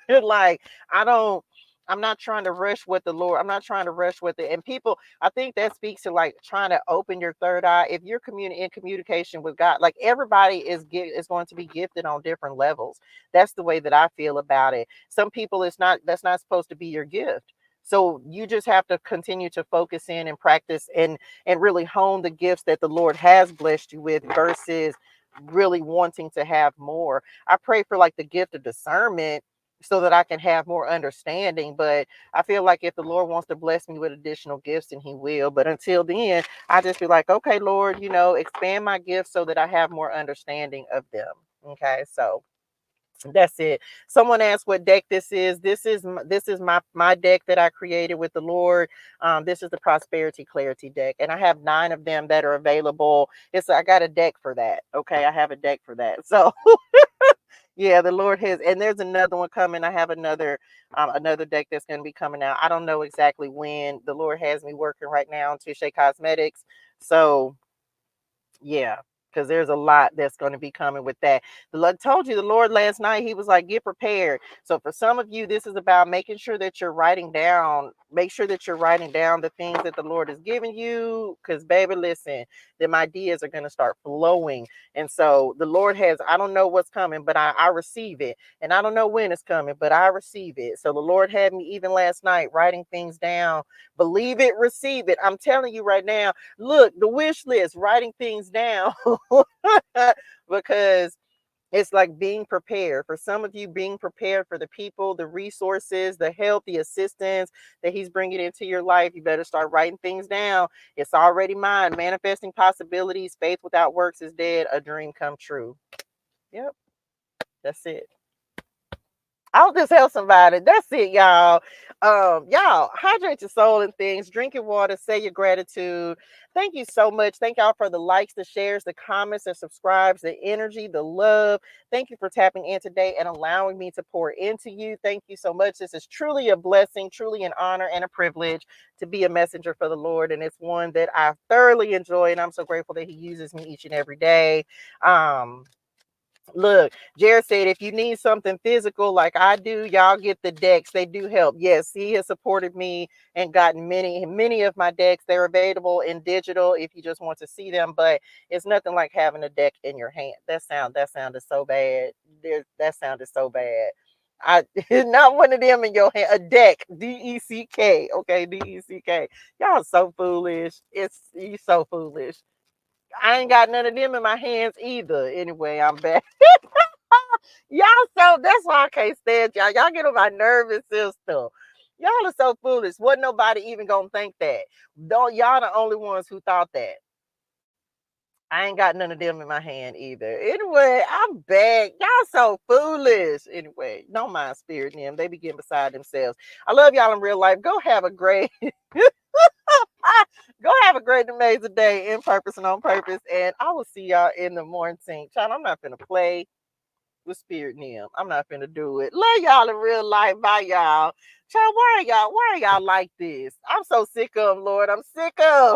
Like I don't I'm not trying to rush with the Lord. I'm not trying to rush with it. And people, I think that speaks to like trying to open your third eye. If you're in communication with God, like everybody is going to be gifted on different levels. That's the way that I feel about it. Some people, that's not supposed to be your gift. So you just have to continue to focus in and practice and really hone the gifts that the Lord has blessed you with versus really wanting to have more. I pray for like the gift of discernment so that I can have more understanding. But I feel like if the Lord wants to bless me with additional gifts, then he will. But until then, I just be like, okay, Lord, expand my gifts so that I have more understanding of them. Okay, so that's it. Someone asked what deck this is. This is my deck that I created with the Lord. This is the Prosperity Clarity deck, and I have 9 of them that are available. I got a deck for that. Okay, I have a deck for that. So yeah, the Lord has, and there's another one coming. I have another deck that's going to be coming out. I don't know exactly when. The Lord has me working right now on Touche Cosmetics. So yeah, because there's a lot that's going to be coming with that. The Lord told you, the Lord last night, he was like, get prepared. So for some of you, this is about making sure that you're writing down, make sure that you're writing down the things that the Lord has given you. Because baby, listen, them ideas are going to start flowing. And so the Lord has, I don't know what's coming, but I receive it. And I don't know when it's coming, but I receive it. So the Lord had me even last night writing things down. Believe it, receive it. I'm telling you right now. Look, the wish list, writing things down because it's like being prepared. For some of you, being prepared for the people, the resources, the help, the assistance that he's bringing into your life. You better start writing things down. It's already mine. Manifesting possibilities. Faith without works is dead. A dream come true. Yep, that's it. I'll just help somebody. That's it, y'all. Y'all hydrate your soul and things. Drink your water. Say your gratitude. Thank you so much. Thank y'all for the likes, the shares, the comments, and subscribes, the energy, the love. Thank you for tapping in today and allowing me to pour into you. Thank you so much. This is truly a blessing, truly an honor and a privilege to be a messenger for the Lord, and it's one that I thoroughly enjoy, and I'm so grateful that He uses me each and every day. Look, Jared said, if you need something physical like I do, y'all get the decks. They do help. Yes, he has supported me and gotten many of my decks. They're available in digital if you just want to see them, but it's nothing like having a deck in your hand. That sounded so bad. That sounded so bad. I not one of them in your hand. A deck, DECK. Okay, DECK. Y'all so foolish. You so foolish. I ain't got none of them in my hands either. Anyway, I'm back. Y'all so that's why I can't stand y'all. Y'all get on my nervous system. Y'all are so foolish. Wasn't nobody even gonna think that. Don't y'all the only ones who thought that. I ain't got none of them in my hand either. Anyway, I'm back. Y'all so foolish. Anyway, don't mind Spirit and them. They be getting beside themselves. I love y'all in real life. Go have a great go have a great amazing day in purpose and on purpose. And I will see y'all in the morning. Child, I'm not gonna play with Spirit and them. I'm not finna do it. Love y'all in real life. Bye, y'all. Child, why are y'all like this? I'm so sick of them, Lord. I'm sick of 'em.